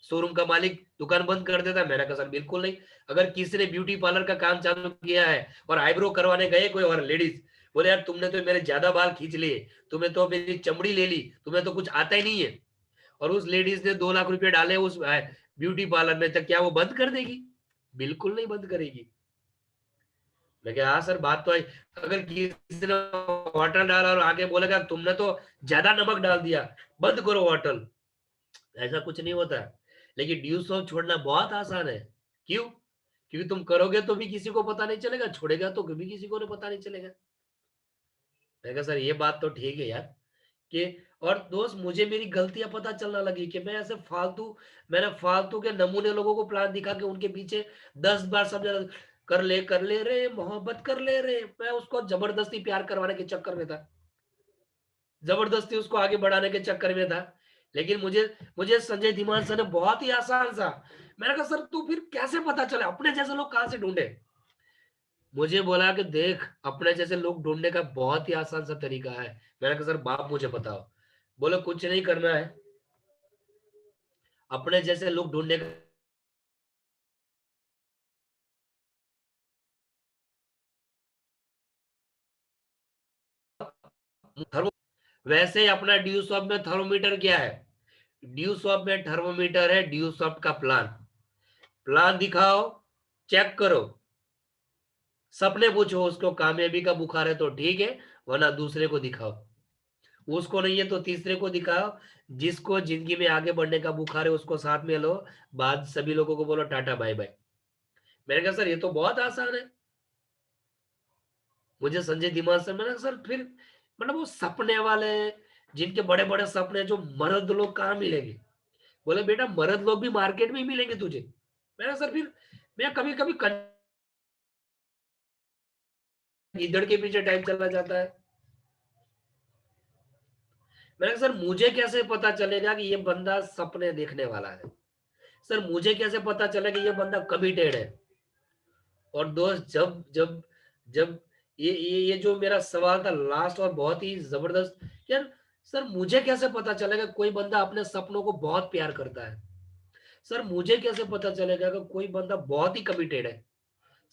शोरूम का मालिक दुकान बंद कर देता है? मैंने कहा सर बिल्कुल नहीं। अगर किसी ने ब्यूटी पार्लर का काम चालू किया है और आईब्रो करवाने गए कोई और लेडीज बोले यार तुमने तो मेरे ज्यादा बाल खींच लिए, तुम्हें तो मेरी चमड़ी ले ली, तुम्हें तो कुछ आता ही नहीं है, और उस लेडीज ने 2 लाख रुपए डाले उस ब्यूटी पार्लर में, तो क्या वो बंद कर देगी? बिल्कुल नहीं बंद करेगी। मैं कहा हाँ सर बात तो है। अगर किसी ने होटल डाला और आगे बोलेगा तुमने तो ज्यादा नमक डाल दिया, बंद करो होटल, ऐसा कुछ नहीं होता है। लेकिन ड्यूज ऑफ छोड़ना बहुत आसान है। क्यों? क्योंकि तुम करोगे तो भी किसी को पता नहीं चलेगा, छोड़ेगा तो भी किसी को पता नहीं चलेगा। मैं कहा सर ये बात तो ठीक है यार कि, और दोस्त मुझे मेरी गलतियां पता चलने लगी कि मैं ऐसे मैंने फालतू के नमूने लोगों को प्लान दिखा के उनके पीछे 10 बार समझा कर ले रे मोहब्बत कर ले रे, मैं उसको जबरदस्ती प्यार करवाने के चक्कर में था, जबरदस्ती उसको आगे बढ़ाने के चक्कर में था। लेकिन मुझे मुझे संजय धीमान सर ने बहुत ही आसान सा, मैंने कहा सर तू फिर कैसे पता चले अपने जैसे लोग कहां से ढूंढे? मुझे बोला कि देख अपने जैसे लोग ढूंढने का बहुत ही आसान सा तरीका है। मैंने कहा सर बाप मुझे बताओ। बोले कुछ नहीं करना है, अपने जैसे लोग ढूंढने का थर्मो, वैसे ही अपना ड्यू सॉफ्ट में थर्मोमीटर क्या है? ड्यू सॉफ्ट में थर्मोमीटर है ड्यू सॉफ्ट का प्लान। प्लान दिखाओ, चेक करो, सपने पूछो उसको, कामयाबी का बुखार है तो ठीक है, वरना दूसरे को दिखाओ, उसको नहीं है तो तीसरे को दिखाओ, जिसको जिंदगी में आगे बढ़ने का बुखार है उसको साथ में लो, बाद सभी लोगों को बोलो टाटा बाय बाय। मैंने कहा सर ये तो बहुत आसान है। मुझे संजय धीमान सर, मैंने कहा सर फिर मतलब वो सपने वाले जिनके बड़े बड़े सपने जो मर्द लोग कहाँ मिलेंगे? बोले बेटा मर्द लोग भी मार्केट में ही मिलेंगे तुझे। मैंने कहा सर फिर मैं कभी कभी गीदड़ के पीछे टाइम चला जाता है। मैंने कहा सर मुझे कैसे पता चलेगा कि ये बंदा सपने देखने वाला है? सर मुझे कैसे पता चलेगा कि ये बंदा कमिटेड है? और दोस्त जब जब जब ये जो मेरा सवाल था लास्ट और बहुत ही जबरदस्त, यार सर मुझे कैसे पता चलेगा कोई बंदा अपने सपनों को बहुत प्यार करता है? सर मुझे कैसे पता चलेगा कि कोई बंदा बहुत ही कमिटेड है?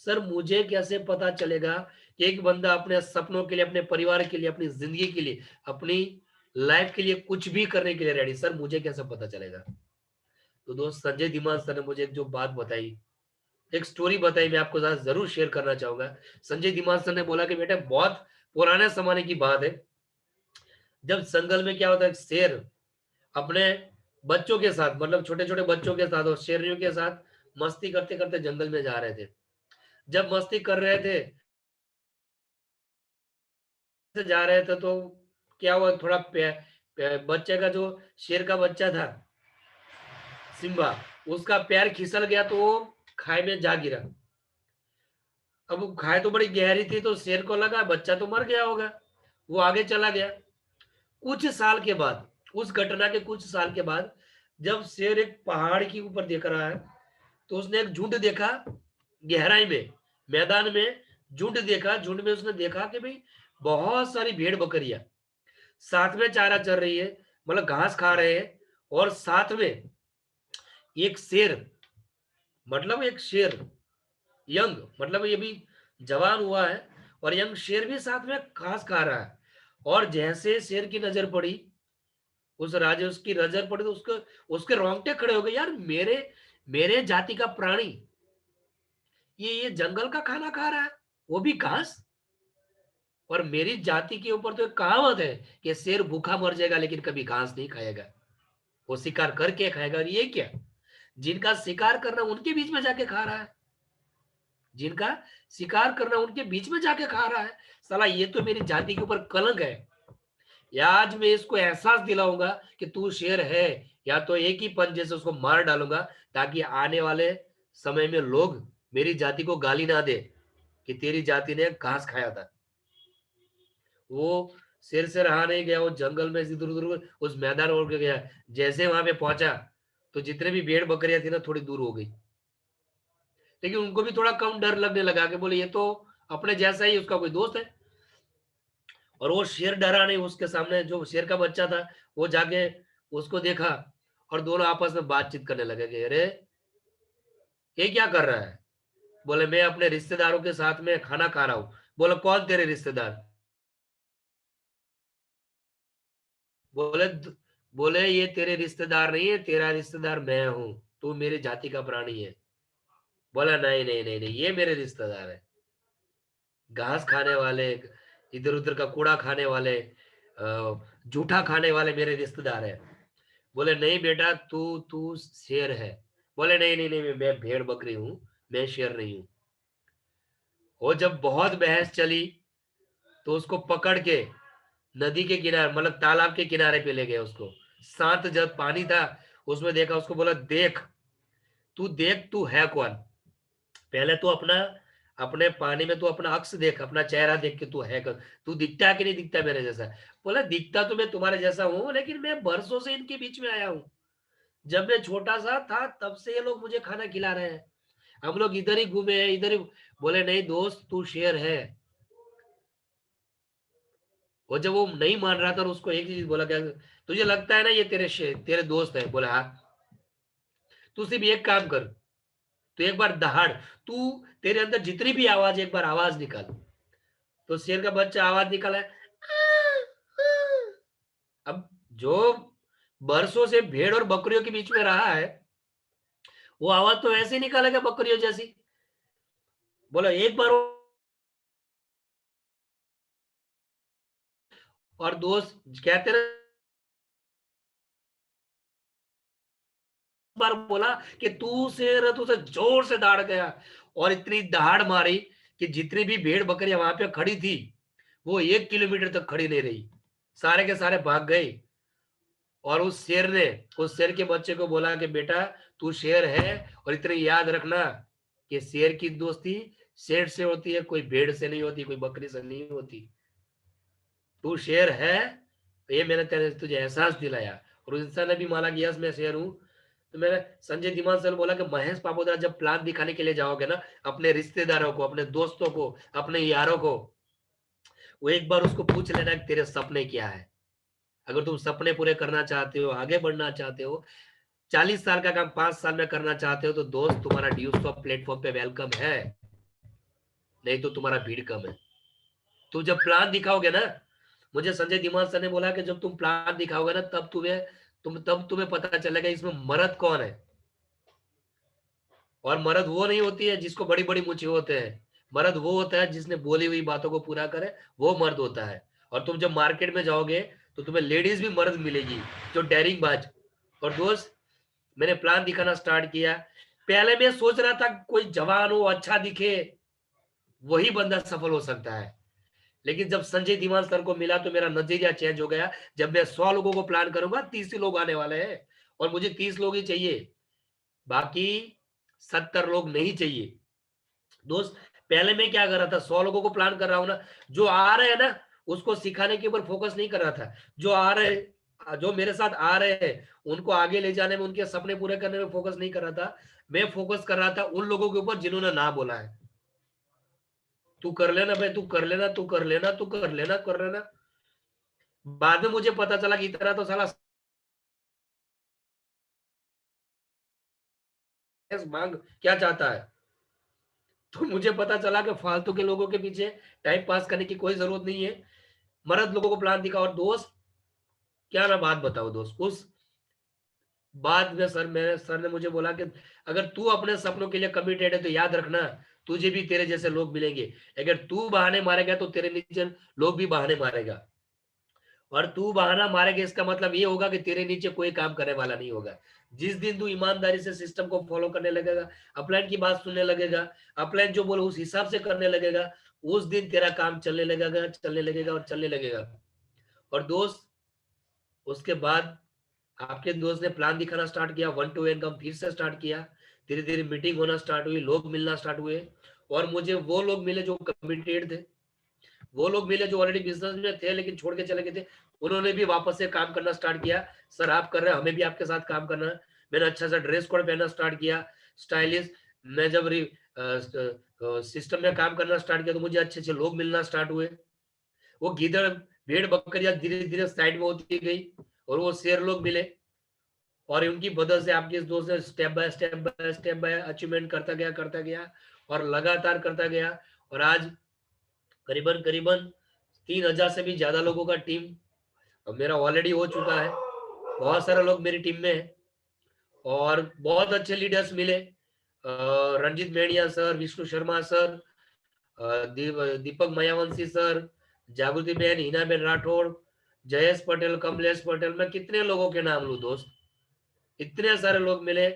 सर मुझे कैसे पता चलेगा कि एक बंदा अपने सपनों के लिए, अपने परिवार के लिए, अपनी जिंदगी के लिए, अपनी लाइफ के लिए कुछ भी करने के लिए रेडी? सर मुझे कैसे पता चलेगा? तो दोस्त संजय धीमान सर ने मुझे एक जो बात बताई, एक स्टोरी बताई, मैं आपको साथ जरूर शेयर करना चाहूंगा। संजय धीमान सर ने बोला कि बेटा बहुत पुराने जमाने की बात है, जब जंगल में क्या होता है, शेर अपने बच्चों के साथ, मतलब छोटे छोटे बच्चों के साथ और शेरनियों के साथ मस्ती करते करते जंगल में जा रहे थे। जब मस्ती कर रहे थे, जा रहे थे तो क्या हुआ, थोड़ा बच्चे का जो शेर का बच्चा था सिम्बा, उसका पैर खिसल गया तो वो खाई में जा गिरा। अब वो खाई तो बड़ी गहरी थी तो शेर को लगा बच्चा तो मर गया होगा, वो आगे चला गया। कुछ साल के बाद, उस घटना के कुछ साल के बाद, जब शेर एक पहाड़ के ऊपर देख रहा है तो उसने एक झुंड देखा, गहराई में मैदान में झुंड देखा। झुंड में उसने देखा कि भाई बहुत सारी भेड़ बकरियां साथ में चारा चर रही है, मतलब घास खा रहे हैं, और साथ में एक शेर, मतलब एक शेर यंग, मतलब ये भी जवान हुआ है, और यंग शेर भी साथ में घास खा रहा है। और जैसे शेर की नजर पड़ी, उस राजे उसकी नजर पड़ी तो उसको, उसके रोंगटे खड़े हो गए, यार मेरे मेरे जाति का प्राणी ये जंगल का खाना खा रहा है, वो भी घास। और मेरी जाति के ऊपर तो एक कहावत है कि शेर भूखा मर जाएगा लेकिन कभी घास नहीं खाएगा, वो शिकार करके खाएगा। और ये क्या, जिनका शिकार करना उनके बीच में जाके खा रहा है, जिनका शिकार करना उनके बीच में जाके खा रहा है। साला ये तो मेरी जाति के ऊपर कलंक है। या आज मैं इसको एहसास दिलाऊंगा कि तू शेर है, या तो एक ही पंजे से उसको मार डालूंगा, ताकि आने वाले समय में लोग मेरी जाति को गाली ना दे कि तेरी जाति ने घास खाया था। वो शेर से रहा नहीं गया, वो जंगल में इधर उधर उस मैदान ओढ़ के गया। जैसे वहां पे पहुंचा तो जितने भी भेड़ बकरियां थी ना थोड़ी दूर हो गई, लेकिन उनको भी थोड़ा कम डर लगने लगा कि बोले ये तो अपने जैसा ही उसका कोई दोस्त है। और वो शेर डरा नहीं, उसके सामने जो शेर का बच्चा था वो जाके उसको देखा और दोनों आपस में बातचीत करने लगे कि अरे ये क्या कर रहा है। बोले मैं अपने रिश्तेदारों के साथ में खाना खा रहा हूँ। बोले कौन तेरे रिश्तेदार। बोले बोले ये तेरे रिश्तेदार नहीं है, तेरा रिश्तेदार मैं हूँ, तू मेरी जाति का प्राणी है। बोला नहीं नहीं नहीं नहीं, ये मेरे रिश्तेदार है, घास खाने वाले, इधर उधर का कूड़ा खाने वाले, जूठा खाने वाले मेरे रिश्तेदार है। बोले नहीं बेटा, तू तू शेर है। बोले नहीं नहीं नहीं, मैं भेड़ बकरी हूँ, मैं शेर नहीं हूँ। वो जब बहुत बहस चली तो उसको पकड़ के नदी के किनारे, मतलब तालाब के किनारे पे ले गए उसको। शांत जब पानी था उसमें देखा, उसको बोला देख तू है कौन। पहले तो अपना अपने पानी में तू अपना अक्स देख, अपना चेहरा देख के तू है कौन, तू दिखता है कि नहीं दिखता मेरे जैसा। बोला दिखता तो मैं तुम्हारे जैसा हूँ, लेकिन मैं बरसों से इनके बीच में आया हूँ। जब मैं छोटा सा था तब से ये लोग मुझे खाना खिला रहे हैं, हम लोग इधर ही घूमे हैं, इधर ही। बोले नहीं दोस्त, तू शेर है। और जब वो नहीं मान रहा था और उसको एक ही चीज बोला, क्या तुझे लगता है ना ये तेरे दोस्त है। बोला हाँ। तू सिर्फ एक काम कर, तू एक बार दहाड़, तू तेरे अंदर जितनी भी आवाज, एक बार आवाज निकाल। तो शेर का बच्चा आवाज निकाला है। अब जो बरसों से भेड़ और बकरियों के बीच में रहा है, वो आवाज तो ऐसे ही निकालेगा बकरियों जैसी। बोला एक बार और दोस्त कहते ना, बार बोला कि तू शेर है, तो उसे जोर से दहाड़ गया और इतनी दहाड़ मारी कि जितनी भी भेड़ बकरियां वहां पे खड़ी थी वो 1 किलोमीटर तक खड़ी नहीं रही, सारे के सारे भाग गए। और उस शेर ने उस शेर के बच्चे को बोला कि बेटा तू शेर है, और इतनी याद रखना कि शेर की दोस्ती शेर से होती है, कोई भेड़ से नहीं होती, कोई बकरी से नहीं होती। तू शेर है, तो ये मैंने तेरे तुझे एहसास दिलाया। और उस इंसान ने भी माना कि यस मैं शेर हूँ। तो मैंने संजय धीमान सर बोला कि महेश पापोदरा जब प्लान दिखाने के लिए जाओगे ना, अपने रिश्तेदारों को, अपने दोस्तों को, अपने यारों को, वो एक बार उसको पूछ लेना कि तेरे सपने क्या है। अगर तुम सपने पूरे करना चाहते हो, आगे बढ़ना चाहते हो, 40 साल का काम 5 साल में करना चाहते हो, तो दोस्त तुम्हारा ड्यू स्टॉप प्लेटफॉर्म पे वेलकम है, नहीं तो तुम्हारा भीड़ कम है। तुम जब प्लान दिखाओगे ना, मुझे संजय धीमान सर ने बोला कि जब तुम प्लान दिखाओगे ना, तब तुम्हें पता चलेगा इसमें मर्द कौन है। और मर्द वो नहीं होती है जिसको बड़ी बड़ी मूछें होते हैं, मर्द वो होता है जिसने बोली हुई बातों को पूरा करे, वो मर्द होता है। और तुम जब मार्केट में जाओगे तो तुम्हें लेडीज भी मर्द मिलेगी जो डेयरिंग बाज। और दोस्त, मैंने प्लान दिखाना स्टार्ट किया। पहले मैं सोच रहा था कोई जवान हो, अच्छा दिखे, वही बंदा सफल हो सकता है। लेकिन जब संजय धीमान सर को मिला तो मेरा नजरिया चेंज हो गया। जब मैं 100 लोगों को प्लान करूंगा, 30 ही लोग आने वाले हैं, और मुझे 30 लोग ही चाहिए, बाकी 70 लोग नहीं चाहिए। दोस्त, पहले मैं क्या कर रहा था, 100 लोगों को प्लान कर रहा हूं ना, जो आ रहे हैं ना उसको सिखाने के ऊपर फोकस नहीं कर रहा था। जो आ रहे जो मेरे साथ आ रहे हैं उनको आगे ले जाने में, उनके सपने पूरे करने में फोकस नहीं कर रहा था। मैं फोकस कर रहा था उन लोगों के ऊपर जिन्होंने ना बोला है, तू कर लेना भाई, तू कर लेना, तू कर लेना, तू कर लेना, कर लेना। बाद में मुझे पता चला कि इतना तो साला मांग क्या चाहता है। तो मुझे पता चला कि फालतू के लोगों के पीछे टाइम पास करने की कोई जरूरत नहीं है। मर्द लोगों को प्लान दिखा। और दोस्त, क्या मैं बात बताऊं दोस्त, उस बाद में सर ने मुझे बोला कि अगर तू अपने सपनों के लिए कमिटेड है तो याद रखना, तुझे भी तेरे जैसे लोग मिलेंगे। अगर तू बहाने मारेगा तो तेरे नीचे लोग भी बहाने मारेगा, और तू बहाना मारेगा इसका मतलब ये होगा कि तेरे नीचे कोई काम करने वाला नहीं होगा। जिस दिन तू ईमानदारी से सिस्टम को फॉलो करने लगेगा, अपलाइन की बात सुनने लगेगा, अपलाइन जो बोले उस हिसाब से करने लगेगा, उस दिन तेरा काम चलने लगेगा, चलने लगेगा और चलने लगेगा। और दोस्त, उसके बाद आपके दोस्त ने प्लान दिखाना स्टार्ट किया, 1 to N काम फिर से स्टार्ट किया, धीरे धीरे मीटिंग होना स्टार्ट हुई, लोग मिलना स्टार्ट हुए, और मुझे वो लोग मिले जो कमिटेड थे, वो लोग मिले जो ऑलरेडी बिजनेस में थे लेकिन छोड़ के चले गए थे। उन्होंने भी वापस से काम करना स्टार्ट किया, सर आप कर रहे हैं, हमें भी आपके साथ काम करना है। मैंने अच्छा सा ड्रेस कोड पहनना स्टार्ट किया, स्टाइलिश। मैं जब सिस्टम में काम करना स्टार्ट किया तो मुझे अच्छे अच्छे लोग मिलना स्टार्ट हुए। वो गिदड़ भेड़ बकरियां धीरे धीरे साइड में होती गई, और वो शेर लोग मिले, और उनकी मदद से आपके इस दोस्त ने स्टेप बाय अचीवमेंट करता गया और लगातार करता गया। और आज करीबन करीबन 3000 से भी ज्यादा लोगों का टीम अब मेरा ऑलरेडी हो चुका है। बहुत सारे लोग मेरी टीम में है, और बहुत अच्छे लीडर्स मिले, रंजीत मेड़िया सर, विष्णु शर्मा सर, दीपक मायावंशी सर, जागृति बहन, हिना बहन राठौड़, जयेश पटेल, कमलेश पटेल, मैं कितने लोगों के नाम लूं दोस्त। इतने सारे लोग मिले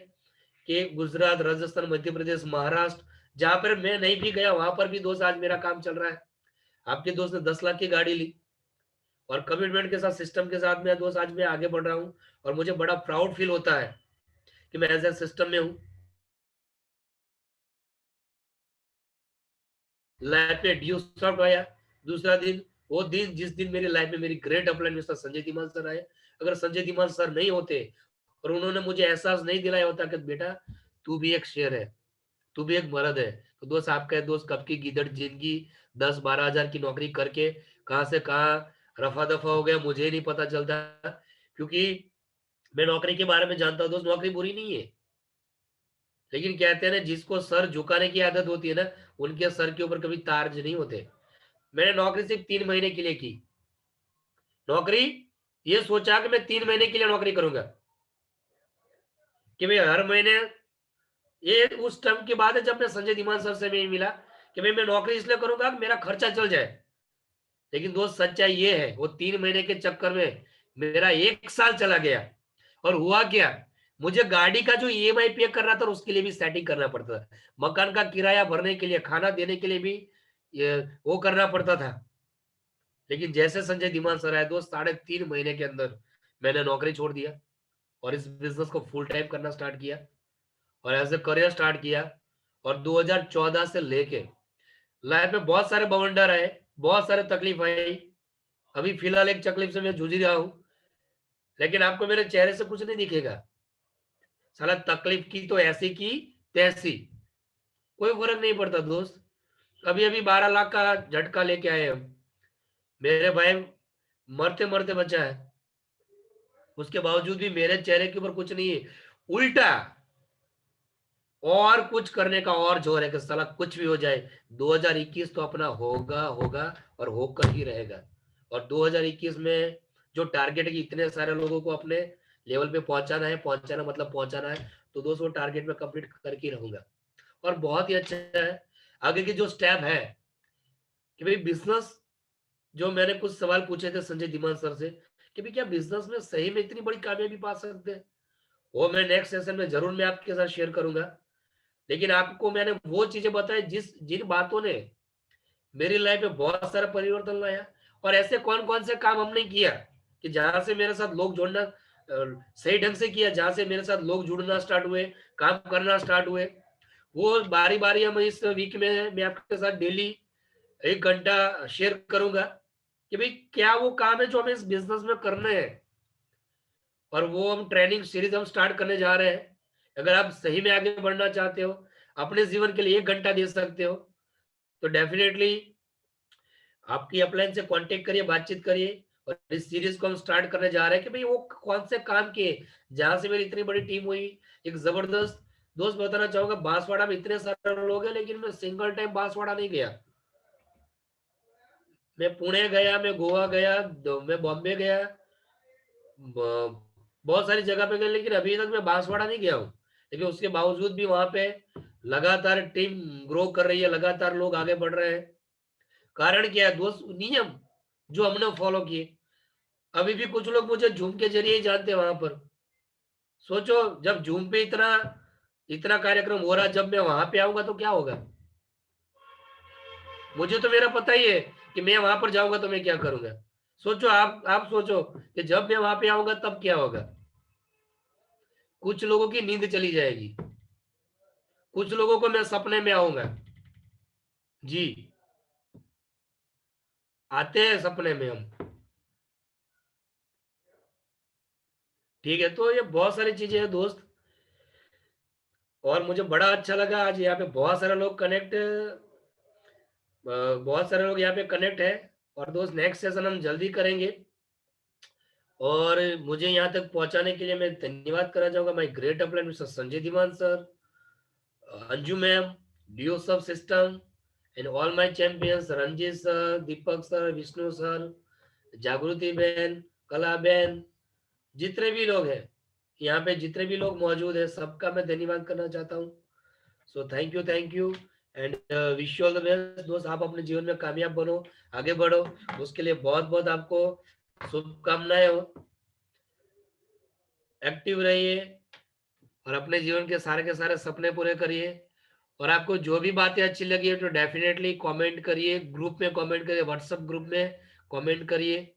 कि गुजरात, राजस्थान, मध्य प्रदेश, महाराष्ट्र, जहां पर मैं नहीं भी गया वहां पर भी दोस्त आज मेरा काम चल रहा है। आपके दोस्त ने 10 लाख की गाड़ी ली, और कमिटमेंट के साथ, सिस्टम के साथ मैं दोस्त आज मैं आगे बढ़ रहा हूं, और मुझे बड़ा प्राउड फील होता है कि मैं एज ए सिस्टम में हूं। लाइफ में ड्यू शॉट आया दूसरा दिन, वो दिन जिस दिन मेरी लाइफ में मेरी great upline mister Sanjay Dhiman sir आए। अगर संजय धीमान सर नहीं होते और उन्होंने मुझे एहसास नहीं दिलाया होता कि बेटा तू भी एक शेर है, तू भी एक मर्द है, तो दोस्त आपका दोस्त कब की गिदड़ जिंदगी 10-12 हजार की नौकरी करके कहां से कहां रफा दफा हो गया मुझे ही नहीं पता चलता। क्योंकि मैं नौकरी के बारे में जानता हूं दोस्त, नौकरी बुरी नहीं है, लेकिन कहते हैं ना जिसको सर झुकाने की आदत होती है ना, उनके सर के ऊपर कभी ताज नहीं होते। मैंने नौकरी सिर्फ 3 महीने के लिए की, नौकरी ये सोचा कि मैं 3 महीने के लिए नौकरी करूंगा, कि भाई हर महीने, ये उस टाइम की बात है जब मैं संजय धीमान सर से मैं मिला कि भाई मैं नौकरी इसलिए करूंगा कि मेरा खर्चा चल जाए। लेकिन दोस्त सच्चाई ये है, वो 3 महीने के चक्कर में मेरा 1 साल चला गया। और हुआ क्या, मुझे गाड़ी का जो ईएमआई पे करना था उसके लिए भी सेटिंग करना पड़ता था, मकान का किराया भरने के लिए, खाना देने के लिए भी ये वो करना पड़ता था। लेकिन जैसे संजय धीमान सर आए दोस्त, 3.5 महीने के अंदर मैंने नौकरी छोड़ दिया और इस बिजनेस को फुल टाइम करना स्टार्ट किया, और एज ए करियर स्टार्ट किया। और 2014 से लेके लाइफ में बहुत सारे बवंडर आए, बहुत सारे तकलीफ आई। अभी फिलहाल एक तकलीफ से मैं जूझ रहा हूं, लेकिन आपको मेरे चेहरे से कुछ नहीं दिखेगा। साला तकलीफ की तो ऐसी की तैसी, कोई फर्क नहीं पड़ता दोस्त। अभी अभी 12 लाख का झटका लेके आए हम, मेरे भाई मरते मरते बचा है, उसके बावजूद भी मेरे चेहरे के ऊपर कुछ नहीं है, उल्टा और कुछ करने का और जोर है कि साला कुछ भी हो जाए, 2021 तो अपना होगा होगा और होकर ही रहेगा। और 2021 में जो टारगेट है कि इतने सारे लोगों को अपने लेवल पे पहुंचाना है, पहुंचाना मतलब पहुंचाना है, तो दोस्तों टारगेट में कंप्लीट करके रहूंगा। और बहुत ही अच्छा है आगे की जो स्टेप है कि भाई बिजनेस, जो मैंने कुछ सवाल पूछे थे संजय धीमान सर से कि भाई क्या बिजनेस में सही में इतनी बड़ी कामयाबी पा सकते हैं, वो मैं नेक्स्ट सेशन में जरूर मैं आपके साथ शेयर करूंगा। लेकिन आपको मैंने वो चीजें बताई जिन बातों ने मेरी लाइफ में बहुत सारा परिवर्तन लाया। और ऐसे कौन कौन से काम हमने किया कि जहां से मेरे साथ लोग जुड़ना सही ढंग से किया, जहां से मेरे साथ लोग जुड़ना स्टार्ट हुए, काम करना स्टार्ट हुए, वो बारी बारी हम इस वीक में मैं आपके साथ डेली 1 घंटा शेयर करूंगा कि भाई क्या वो काम है जो हमें इस बिजनेस में करने हैं। और वो हम ट्रेनिंग सीरीज हम स्टार्ट करने जा रहे हैं। अगर आप सही में आगे बढ़ना चाहते हो, अपने जीवन के लिए 1 घंटा दे सकते हो, तो डेफिनेटली आपकी अपलाइन से कांटेक्ट करिए, बातचीत करिए। और इस सीरीज को हम स्टार्ट करने जा रहे हैं कि भाई वो कौन से काम किए जहां से मेरी इतनी बड़ी टीम हुई, एक जबरदस्त। दोस्त बताना चाहूंगा, बांसवाड़ा में इतने सारे लोग हैं लेकिन मैं सिंगल टाइम बांसवाड़ा नहीं गया। मैं पुणे गया, मैं गोवा गया, मैं बॉम्बे गया, बहुत सारी जगह पे गए, लेकिन अभी तक मैं बांसवाड़ा नहीं गया हूँ। लेकिन उसके बावजूद भी वहां पे लगातार टीम ग्रो कर रही है, लगातार लोग आगे बढ़ रहे हैं। कारण क्या है दोस्त? नियम जो हमने फॉलो किए। अभी भी कुछ लोग मुझे जूम के जरिए ही जानते हैं वहां पर। सोचो जब जूम पे इतना इतना कार्यक्रम हो रहा है, जब मैं वहां पे आऊंगा तो क्या होगा? मुझे तो मेरा पता ही है कि मैं वहां पर जाऊंगा तो मैं क्या करूंगा। सोचो आप सोचो कि जब मैं वहां पे आऊंगा तब क्या होगा। कुछ लोगों की नींद चली जाएगी, कुछ लोगों को मैं सपने में आऊंगा। जी, आते हैं सपने में हम। ठीक है, तो ये बहुत सारी चीजें हैं दोस्त। और मुझे बड़ा अच्छा लगा आज यहाँ पे बहुत सारे लोग कनेक्ट, बहुत सारे लोग यहाँ पे कनेक्ट है। और दोस्त नेक्स्ट सेशन हम जल्दी करेंगे। और मुझे यहाँ तक पहुंचाने के लिए मैं धन्यवाद करना चाहूंगा my great upline mister Sanjay Dhiman sir, Anju ma'am, डियो सब system and all my champions, Ranjeet sir, Deepak sir, Vishnu sir, Jagriti बहन, कला बहन, जितने भी लोग हैं यहाँ पे, जितने भी लोग मौजूद हैं, सबका मैं धन्यवाद करना चाहता हूँ। सो thank you and wish you all the best दोस्त। आप अपने जीवन में कामयाब बनो, आगे बढ़ो, उसके लिए बहुत बहुत आपको शुभकामनाएं हो। एक्टिव रहिए और अपने जीवन के सारे सपने पूरे करिए। और आपको जो भी बातें अच्छी लगी है तो डेफिनेटली कमेंट करिए, ग्रुप में कमेंट करिए, व्हाट्सएप ग्रुप में कमेंट करिए।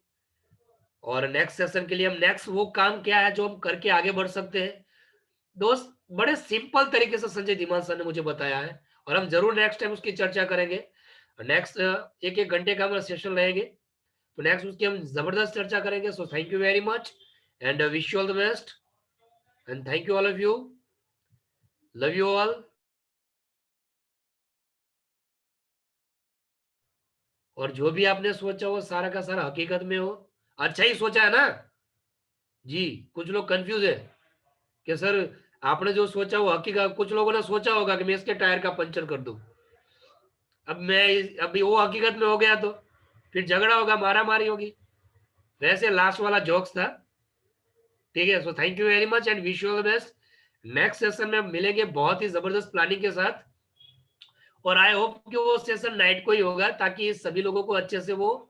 और नेक्स्ट सेशन के लिए हम नेक्स्ट वो काम क्या है जो हम करके आगे बढ़ सकते हैं दोस्त, बड़े सिंपल तरीके से संजय धीमान सर ने मुझे बताया है। और हम जरूर नेक्स्ट टाइम उसकी चर्चा करेंगे। नेक्स्ट एक एक घंटे का हमारा सेशन रहेंगे, तो नेक्स्ट उसकी हम जबरदस्त चर्चा करेंगे। सो thank you very much and wish you all the best and thank you all of you, love you all. और जो भी आपने सोचा वो सारा का सारा हकीकत में हो, अच्छा ही सोचा है ना जी। कुछ लोग कंफ्यूज है कि सर आपने जो सोचा वो हकीकत, कुछ लोगों ने सोचा होगा कि मैं इसके टायर का पंचर कर दूं। अब मैं अभी वो हकीकत में हो गया तो फिर झगड़ा होगा, मारा मारी होगी। वैसे लास्ट वाला जोक्स था। ठीक है, so thank you very much and wish you all the best. Next session में मिलेंगे बहुत ही जबरदस्त प्लानिंग के साथ। और आई होप कि वो सेशन नाइट को ही होगा ताकि सभी लोगों को अच्छे से वो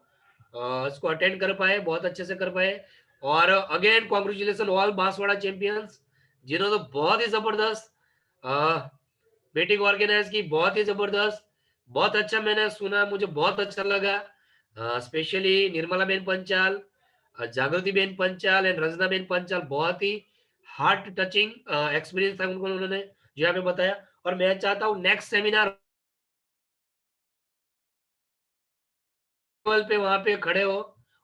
इसको अटेंड कर पाए, बहुत अच्छे से कर पाए। और again congratulation all Banswara champions, जिन्होंने बहुत ही जबरदस्त मीटिंग ऑर्गेनाइज की, बहुत ही जबरदस्त, बहुत अच्छा मैंने सुना, मुझे बहुत अच्छा लगा। स्पेशली निर्मला बेन पंचाल, जागृति बेन पंचाल एंड रंजना बेन पंचाल, बहुत ही हार्ट टचिंग एक्सपीरियंस था उनको, उन्होंने जो यहाँ पे बताया। और मैं चाहता हूँ नेक्स्ट सेमिनार लेवल पे वहां पे खड़े हो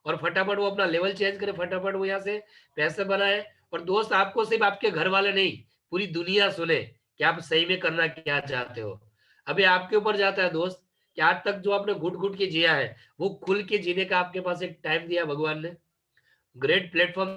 और फटाफट वो अपना लेवल चेंज करे, फटाफट वो यहाँ से पैसे बनाए। और दोस्त आपको सिर्फ आपके घर वाले नहीं, पूरी दुनिया सुने कि आप सही में करना क्या चाहते हो। अभी आपके ऊपर जाता है दोस्त कि आज तक जो आपने घुट घुट के जिया है वो खुल के जीने का आपके पास एक टाइम दिया भगवान ने, ग्रेट प्लेटफॉर्म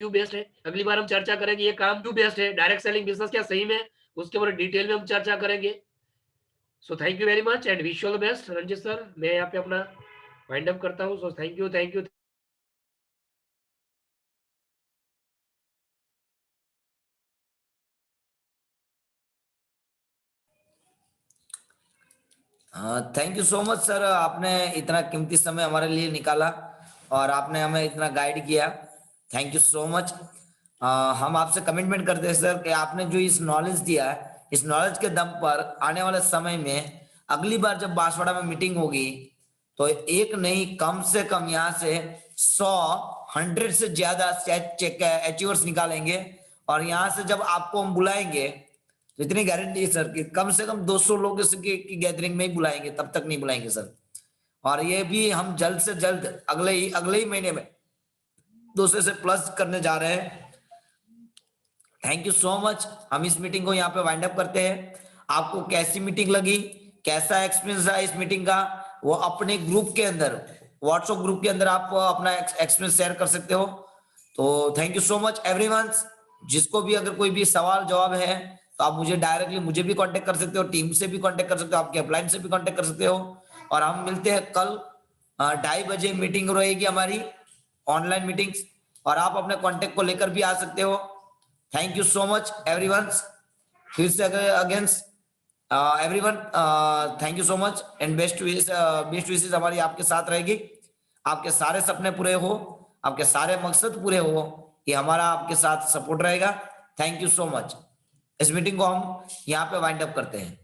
क्यों बेस्ट है। अगली बार हम चर्चा करेंगे ये काम क्यों बेस्ट है, डायरेक्ट सेलिंग बिजनेस क्या सही में, उसके ऊपर डिटेल में हम चर्चा करेंगे। सो thank you very much and wish you all the best. Ranjit sir मैं यहाँ पे अपना वाइंड अप करता हूँ। सो thank you. Thank you so much sir, आपने इतना कीमती समय हमारे लिए निकाला और आपने हमें इतना गाइड किया। Thank you so much. हम आपसे कमिटमेंट करते हैं सर कि आपने जो इस नॉलेज दिया है, इस नॉलेज के दम पर आने वाले समय में अगली बार जब बांसवाड़ा में मीटिंग होगी तो एक नहीं कम से कम यहाँ से 100 से ज्यादा अचीवर्स निकालेंगे। और यहाँ से जब आपको हम बुलाएंगे तो इतनी गारंटी है सर कि कम से कम 200 लोग की गैदरिंग में ही बुलाएंगे, तब तक नहीं बुलाएंगे सर। और ये भी हम जल्द से जल्द अगले ही महीने में 200 से प्लस करने जा रहे हैं। Thank you so much. हम इस मीटिंग को यहाँ पे वाइंड अप करते हैं। आपको कैसी मीटिंग लगी, कैसा एक्सपीरियंस रहा इस मीटिंग का, वो अपने ग्रुप के अंदर, व्हाट्सएप ग्रुप के अंदर आप अपना एक्सपीरियंस शेयर कर सकते हो। तो thank you so much everyone. जिसको भी अगर कोई भी सवाल जवाब है तो आप मुझे डायरेक्टली मुझे भी कांटेक्ट कर सकते हो, टीम से भी कांटेक्ट कर सकते हो, आपके अपलाइन से भी कांटेक्ट कर सकते हो। और हम मिलते हैं कल 2:30 बजे मीटिंग रहेगी हमारी ऑनलाइन मीटिंग्स। और आप अपने कांटेक्ट को लेकर भी आ सकते हो। Thank you so much everyone. फिर से against everyone, thank you so much and best wishes हमारी आपके साथ रहेगी। आपके सारे सपने पूरे हो, आपके सारे मकसद पूरे हो, ये हमारा आपके साथ सपोर्ट रहेगा। Thank you so much. इस मीटिंग को हम यहाँ पे वाइंड अप करते हैं।